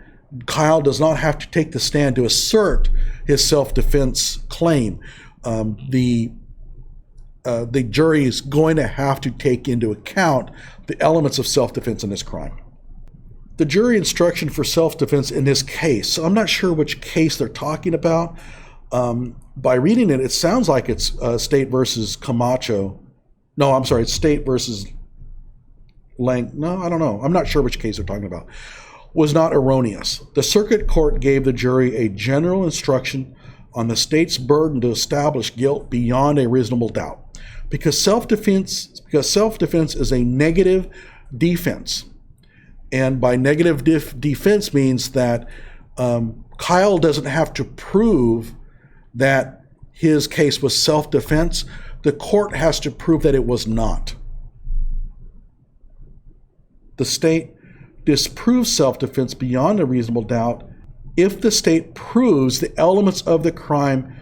Kyle does not have to take the stand to assert his self-defense claim. The jury is going to have to take into account the elements of self-defense in this crime. The jury instruction for self-defense in this case, so I'm not sure which case they're talking about. By reading it, it sounds like it's State versus Camacho. No, I'm sorry, it's State versus Lang. No, I don't know. I'm not sure which case they're talking about. Was not erroneous. The circuit court gave the jury a general instruction on the state's burden to establish guilt beyond a reasonable doubt. Because self-defense is a negative defense. And by negative defense means that Kyle doesn't have to prove that his case was self-defense. The court has to prove that it was not. The state disproves self-defense beyond a reasonable doubt if the state proves the elements of the crime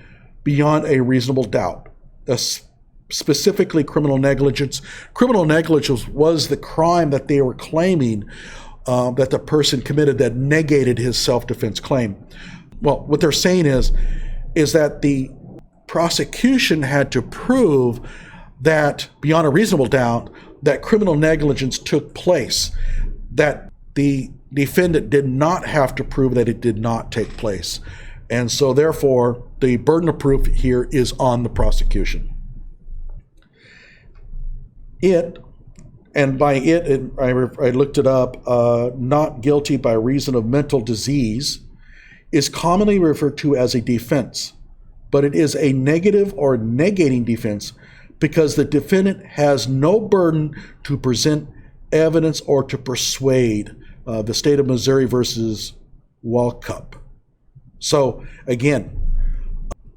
beyond a reasonable doubt. Specifically criminal negligence. Criminal negligence was the crime that they were claiming that the person committed that negated his self-defense claim. Well, what they're saying is that the prosecution had to prove that beyond a reasonable doubt that criminal negligence took place, that the defendant did not have to prove that it did not take place. And so therefore, the burden of proof here is on the prosecution. And by it, I looked it up, not guilty by reason of mental disease is commonly referred to as a defense, but it is a negative or negating defense because the defendant has no burden to present evidence or to persuade. The state of Missouri versus Walkup. So again,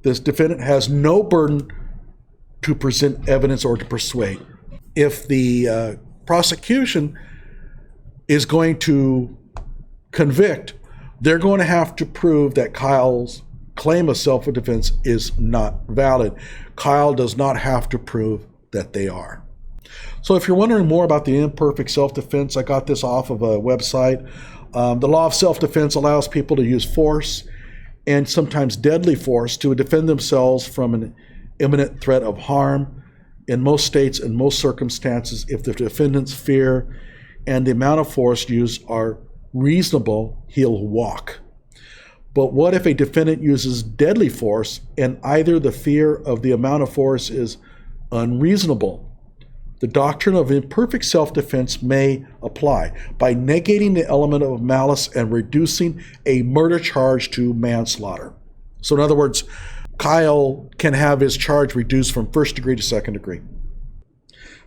this defendant has no burden to present evidence or to persuade. If the prosecution is going to convict, they're going to have to prove that Kyle's claim of self-defense is not valid. Kyle does not have to prove that they are. So if you're wondering more about the imperfect self-defense, I got this off of a website. The law of self-defense allows people to use force and sometimes deadly force to defend themselves from an imminent threat of harm. In most states and most circumstances, if the defendant's fear and the amount of force used are reasonable, he'll walk. But what if a defendant uses deadly force and either the fear of the amount of force is unreasonable? The doctrine of imperfect self-defense may apply by negating the element of malice and reducing a murder charge to manslaughter. So in other words, Kyle can have his charge reduced from first degree to second degree.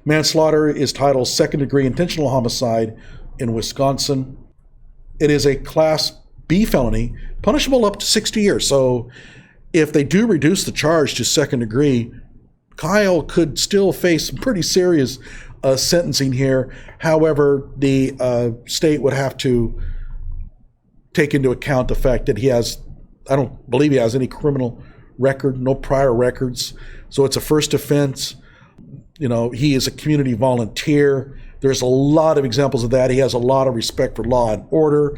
Manslaughter is titled second degree intentional homicide in Wisconsin. It is a Class B felony, punishable up to 60 years. So if they do reduce the charge to second degree, Kyle could still face some pretty serious sentencing here. However, the state would have to take into account the fact that I don't believe he has any criminal record, no prior records. So it's a first offense. You know, he is a community volunteer. There's a lot of examples of that. He has a lot of respect for law and order.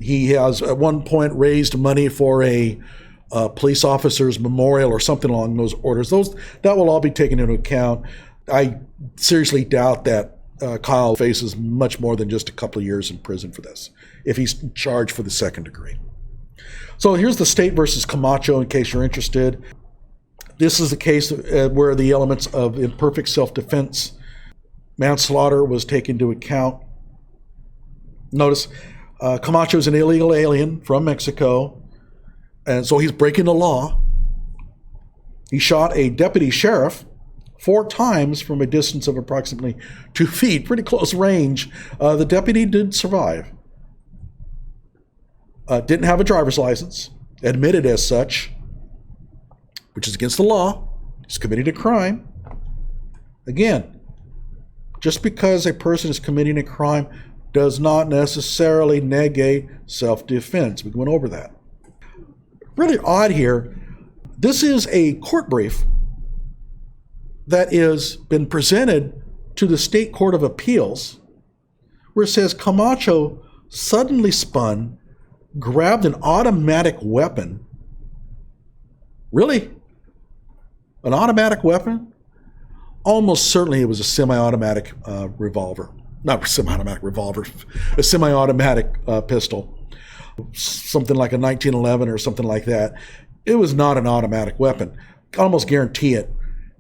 He has at one point raised money for a police officer's memorial or something along those orders. That will all be taken into account. I seriously doubt that Kyle faces much more than just a couple of years in prison for this, if he's charged for the second degree. So here's the state versus Camacho, in case you're interested. This is a case where the elements of imperfect self-defense, manslaughter was taken into account. Notice, Camacho is an illegal alien from Mexico, and so he's breaking the law. He shot a deputy sheriff 4 times from a distance of approximately 2 feet, pretty close range. The deputy did survive. Didn't have a driver's license, admitted as such, which is against the law. He's committing a crime. Again, just because a person is committing a crime does not necessarily negate self-defense. We went over that. Really odd here, this is a court brief that has been presented to the State Court of Appeals, where it says Camacho suddenly spun, grabbed an automatic weapon. Really? An automatic weapon? Almost certainly it was a semi-automatic revolver. Not a semi-automatic revolver, a semi-automatic pistol. Something like a 1911 or something like that. It was not an automatic weapon. I almost guarantee it.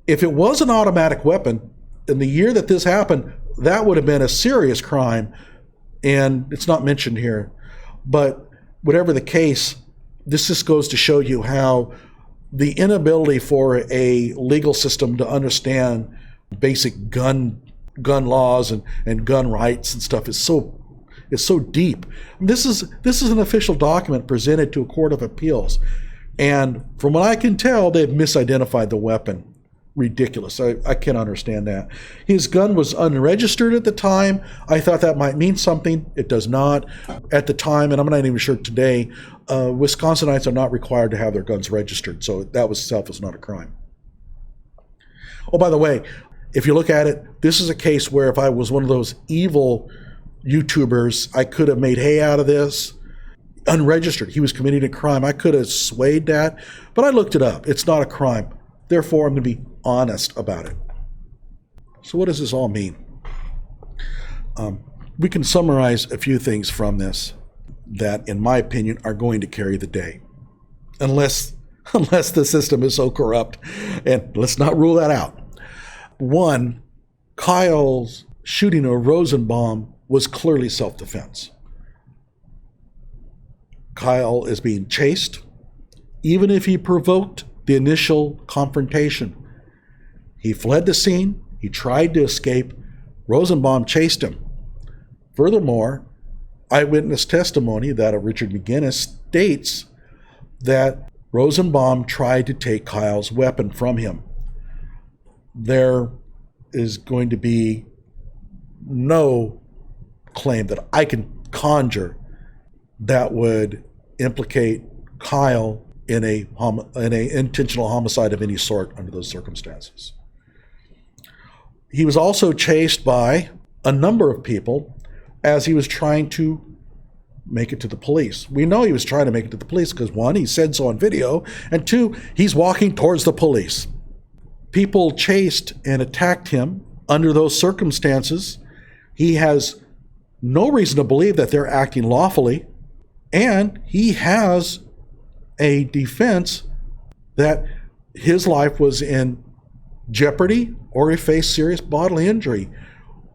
If it was an automatic weapon, in the year that this happened, that would have been a serious crime, and it's not mentioned here. But whatever the case, this just goes to show you how the inability for a legal system to understand basic gun laws and gun rights and stuff is so deep. This is an official document presented to a court of appeals, and from what I can tell, they've misidentified the weapon. Ridiculous. I can't understand that. His gun was unregistered at the time. I thought that might mean something. It does not. At the time, and I'm not even sure today, Wisconsinites are not required to have their guns registered, so that itself is not a crime. Oh, by the way, if you look at it, this is a case where if I was one of those evil YouTubers, I could have made hay out of this. Unregistered. He was committing a crime. I could have swayed that, but I looked it up. It's not a crime. Therefore, I'm going to be honest about it. So what does this all mean? We can summarize a few things from this that, in my opinion, are going to carry the day. Unless the system is so corrupt. And let's not rule that out. 1, Kyle's shooting of Rosenbaum was clearly self-defense. Kyle is being chased. Even if he provoked the initial confrontation, he fled the scene. He tried to escape. Rosenbaum chased him. Furthermore, eyewitness testimony that of Richard McGinnis states that Rosenbaum tried to take Kyle's weapon from him. There is going to be no claim that I can conjure that would implicate Kyle in a intentional homicide of any sort under those circumstances. He was also chased by a number of people as he was trying to make it to the police. We know he was trying to make it to the police because 1, he said so on video, and 2, he's walking towards the police. People chased and attacked him under those circumstances. He has no reason to believe that they're acting lawfully, and he has a defense that his life was in jeopardy or he faced serious bodily injury.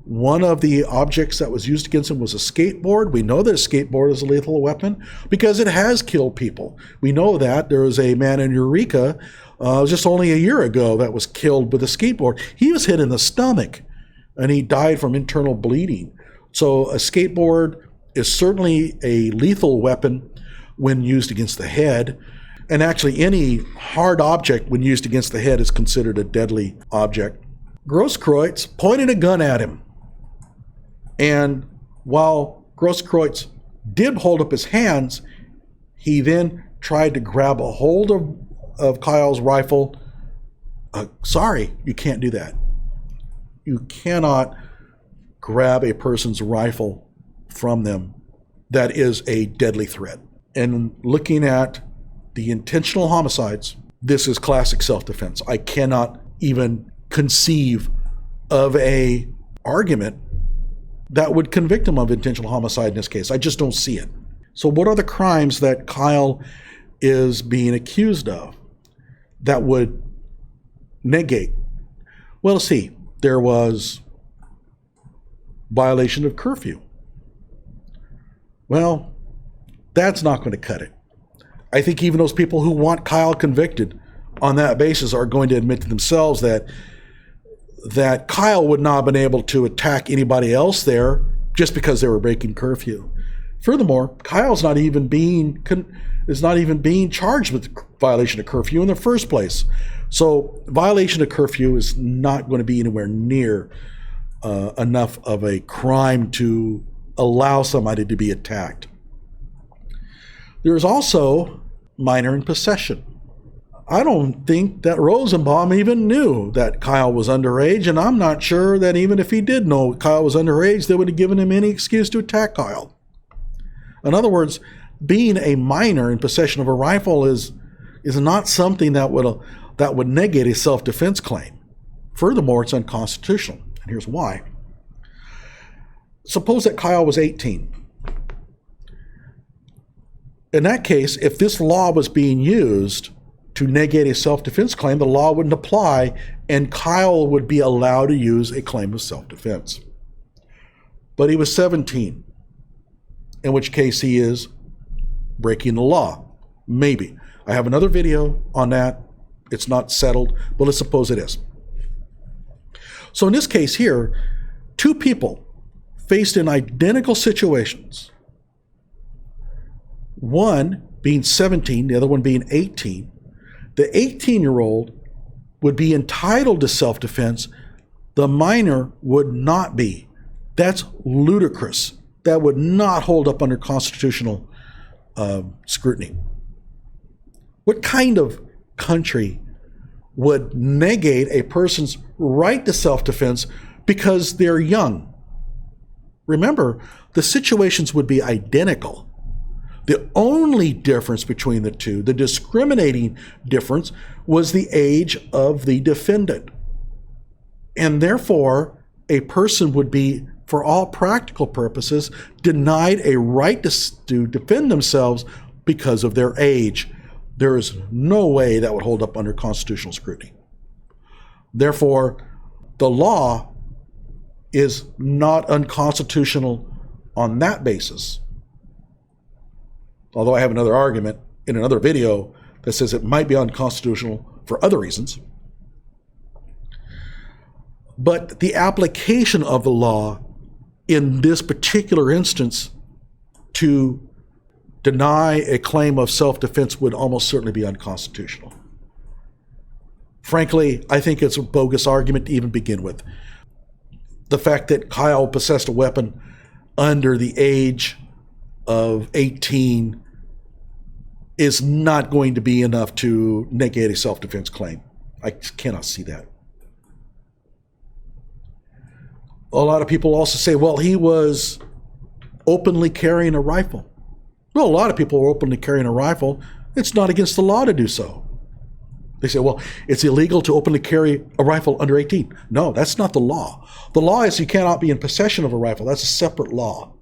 One of the objects that was used against him was a skateboard. We know that a skateboard is a lethal weapon because it has killed people. We know that. There was a man in Eureka just only a year ago that was killed with a skateboard. He was hit in the stomach and he died from internal bleeding. So a skateboard is certainly a lethal weapon when used against the head. And actually any hard object when used against the head is considered a deadly object. Grosskreutz pointed a gun at him. And while Grosskreutz did hold up his hands, he then tried to grab a hold of Kyle's rifle. Sorry, you can't do that. You cannot grab a person's rifle from them. That is a deadly threat. And looking at the intentional homicides, this is classic self-defense. I cannot even conceive of a argument that would convict him of intentional homicide in this case. I just don't see it. So what are the crimes that Kyle is being accused of that would negate? Well, let's see. There was violation of curfew. Well, that's not going to cut it. I think even those people who want Kyle convicted on that basis are going to admit to themselves that Kyle would not have been able to attack anybody else there just because they were breaking curfew. Furthermore, Kyle's not even being charged with violation of curfew in the first place. So violation of curfew is not going to be anywhere near enough of a crime to allow somebody to be attacked. There is also minor in possession. I don't think that Rosenbaum even knew that Kyle was underage, and I'm not sure that even if he did know Kyle was underage, they would have given him any excuse to attack Kyle. In other words, being a minor in possession of a rifle is not something that would negate a self-defense claim. Furthermore, it's unconstitutional, and here's why. Suppose that Kyle was 18. In that case, if this law was being used to negate a self-defense claim, the law wouldn't apply, and Kyle would be allowed to use a claim of self-defense. But he was 17, in which case he is breaking the law. Maybe. I have another video on that. It's not settled, but let's suppose it is. So in this case here, two people faced in identical situations, one being 17, the other one being 18, the 18-year-old would be entitled to self-defense. The minor would not be. That's ludicrous. That would not hold up under constitutional scrutiny. What kind of country would negate a person's right to self-defense because they're young? Remember, the situations would be identical. The only difference between the two, the discriminating difference, was the age of the defendant. And therefore, a person would be, for all practical purposes, denied a right to defend themselves because of their age. There is no way that would hold up under constitutional scrutiny. Therefore, the law is not unconstitutional on that basis. Although I have another argument in another video that says it might be unconstitutional for other reasons. But the application of the law in this particular instance to deny a claim of self-defense would almost certainly be unconstitutional. Frankly, I think it's a bogus argument to even begin with. The fact that Kyle possessed a weapon under the age of 18 is not going to be enough to negate a self-defense claim. I cannot see that. A lot of people also say, well, he was openly carrying a rifle. Well, a lot of people are openly carrying a rifle. It's not against the law to do so. They say, well, it's illegal to openly carry a rifle under 18. No, that's not the law. The law is you cannot be in possession of a rifle. That's a separate law.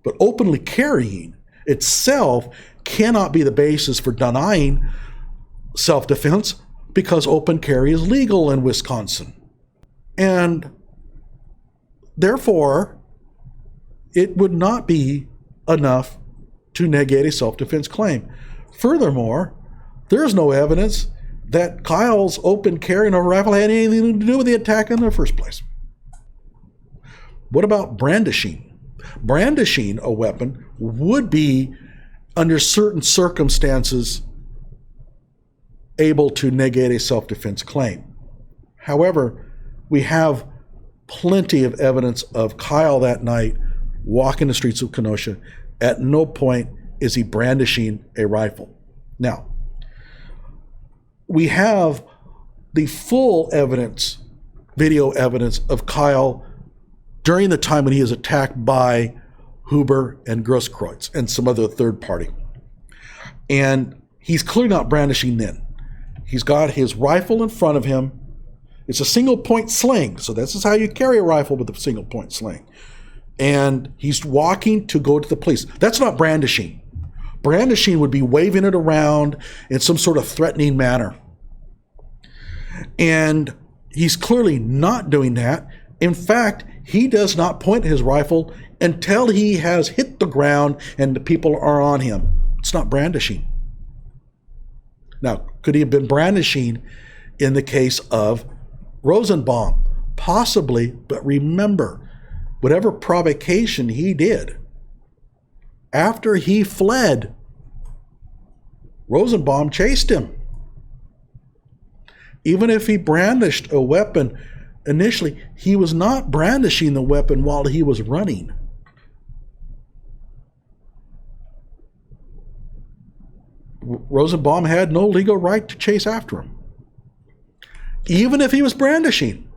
But openly carrying itself cannot be the basis for denying self-defense because open carry is legal in Wisconsin. And therefore, it would not be enough to negate a self-defense claim. Furthermore, there is no evidence that Kyle's open carrying of a rifle had anything to do with the attack in the first place. What about brandishing? Brandishing a weapon would be, under certain circumstances, able to negate a self-defense claim. However, we have plenty of evidence of Kyle that night walking the streets of Kenosha. At no point is he brandishing a rifle. Now, we have the full evidence, video evidence of Kyle during the time when he is attacked by Huber and Grosskreutz and some other third party. And he's clearly not brandishing then. He's got his rifle in front of him. It's a single point sling. So this is how you carry a rifle with a single point sling. and he's walking to go to the police. That's not brandishing. Brandishing would be waving it around in some sort of threatening manner. And he's clearly not doing that. In fact, he does not point his rifle until he has hit the ground and the people are on him. It's not brandishing. Now, could he have been brandishing in the case of Rosenbaum? Possibly, but remember, whatever provocation he did, after he fled, Rosenbaum chased him. Even if he brandished a weapon initially, he was not brandishing the weapon while he was running. Rosenbaum had no legal right to chase after him, even if he was brandishing.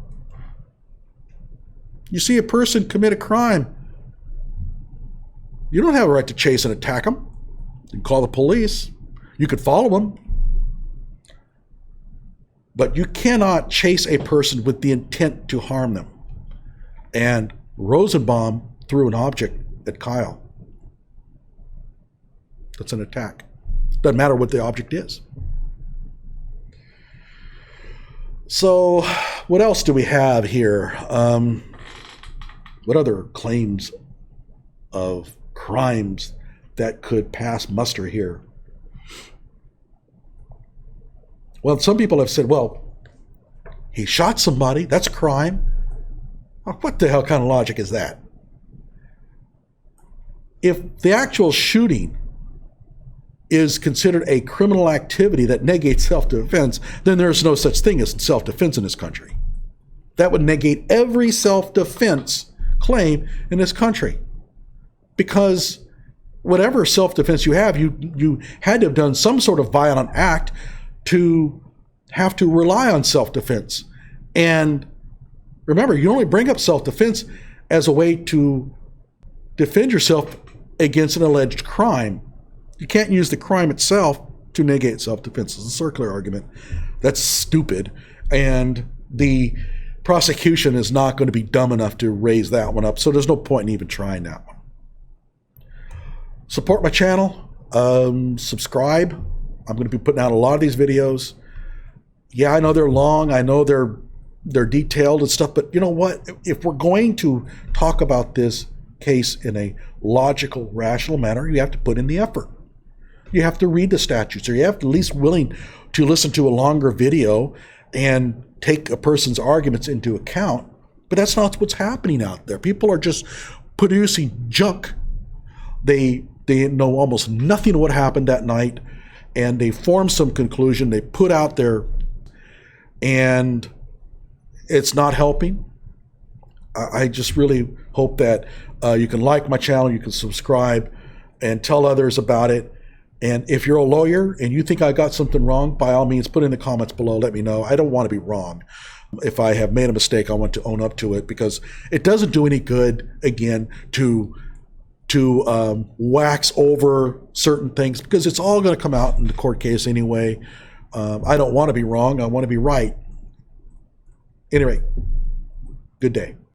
You see a person commit a crime, you don't have a right to chase and attack him. You can call the police. You could follow him. But you cannot chase a person with the intent to harm them. And Rosenbaum threw an object at Kyle. That's an attack. Doesn't matter what the object is. So what else do we have here? What other claims of crimes that could pass muster here? Well, some people have said, well, he shot somebody. That's a crime. What the hell kind of logic is that? If the actual shooting is considered a criminal activity that negates self-defense, then there's no such thing as self-defense in this country. That would negate every self-defense claim in this country. Because whatever self-defense you have, you had to have done some sort of violent act to have to rely on self-defense. And remember, you only bring up self-defense as a way to defend yourself against an alleged crime. You can't use the crime itself to negate self-defense. It's a circular argument. That's stupid. And the prosecution is not going to be dumb enough to raise that one up, so there's no point in even trying that one. Support my channel. Subscribe. I'm going to be putting out a lot of these videos. Yeah, I know they're long. I know they're detailed and stuff, but you know what? If we're going to talk about this case in a logical, rational manner, you have to put in the effort. You have to read the statutes, or you have to at least willing to listen to a longer video and take a person's arguments into account. But that's not what's happening out there. People are just producing junk. They know almost nothing of what happened that night, and they form some conclusion. They put out there, and it's not helping. I just really hope that you can like my channel, you can subscribe, and tell others about it. And if you're a lawyer and you think I got something wrong, by all means, put in the comments below. Let me know. I don't want to be wrong. If I have made a mistake, I want to own up to it, because it doesn't do any good, again, to wax over certain things, because it's all going to come out in the court case anyway. I don't want to be wrong. I want to be right. Anyway, good day.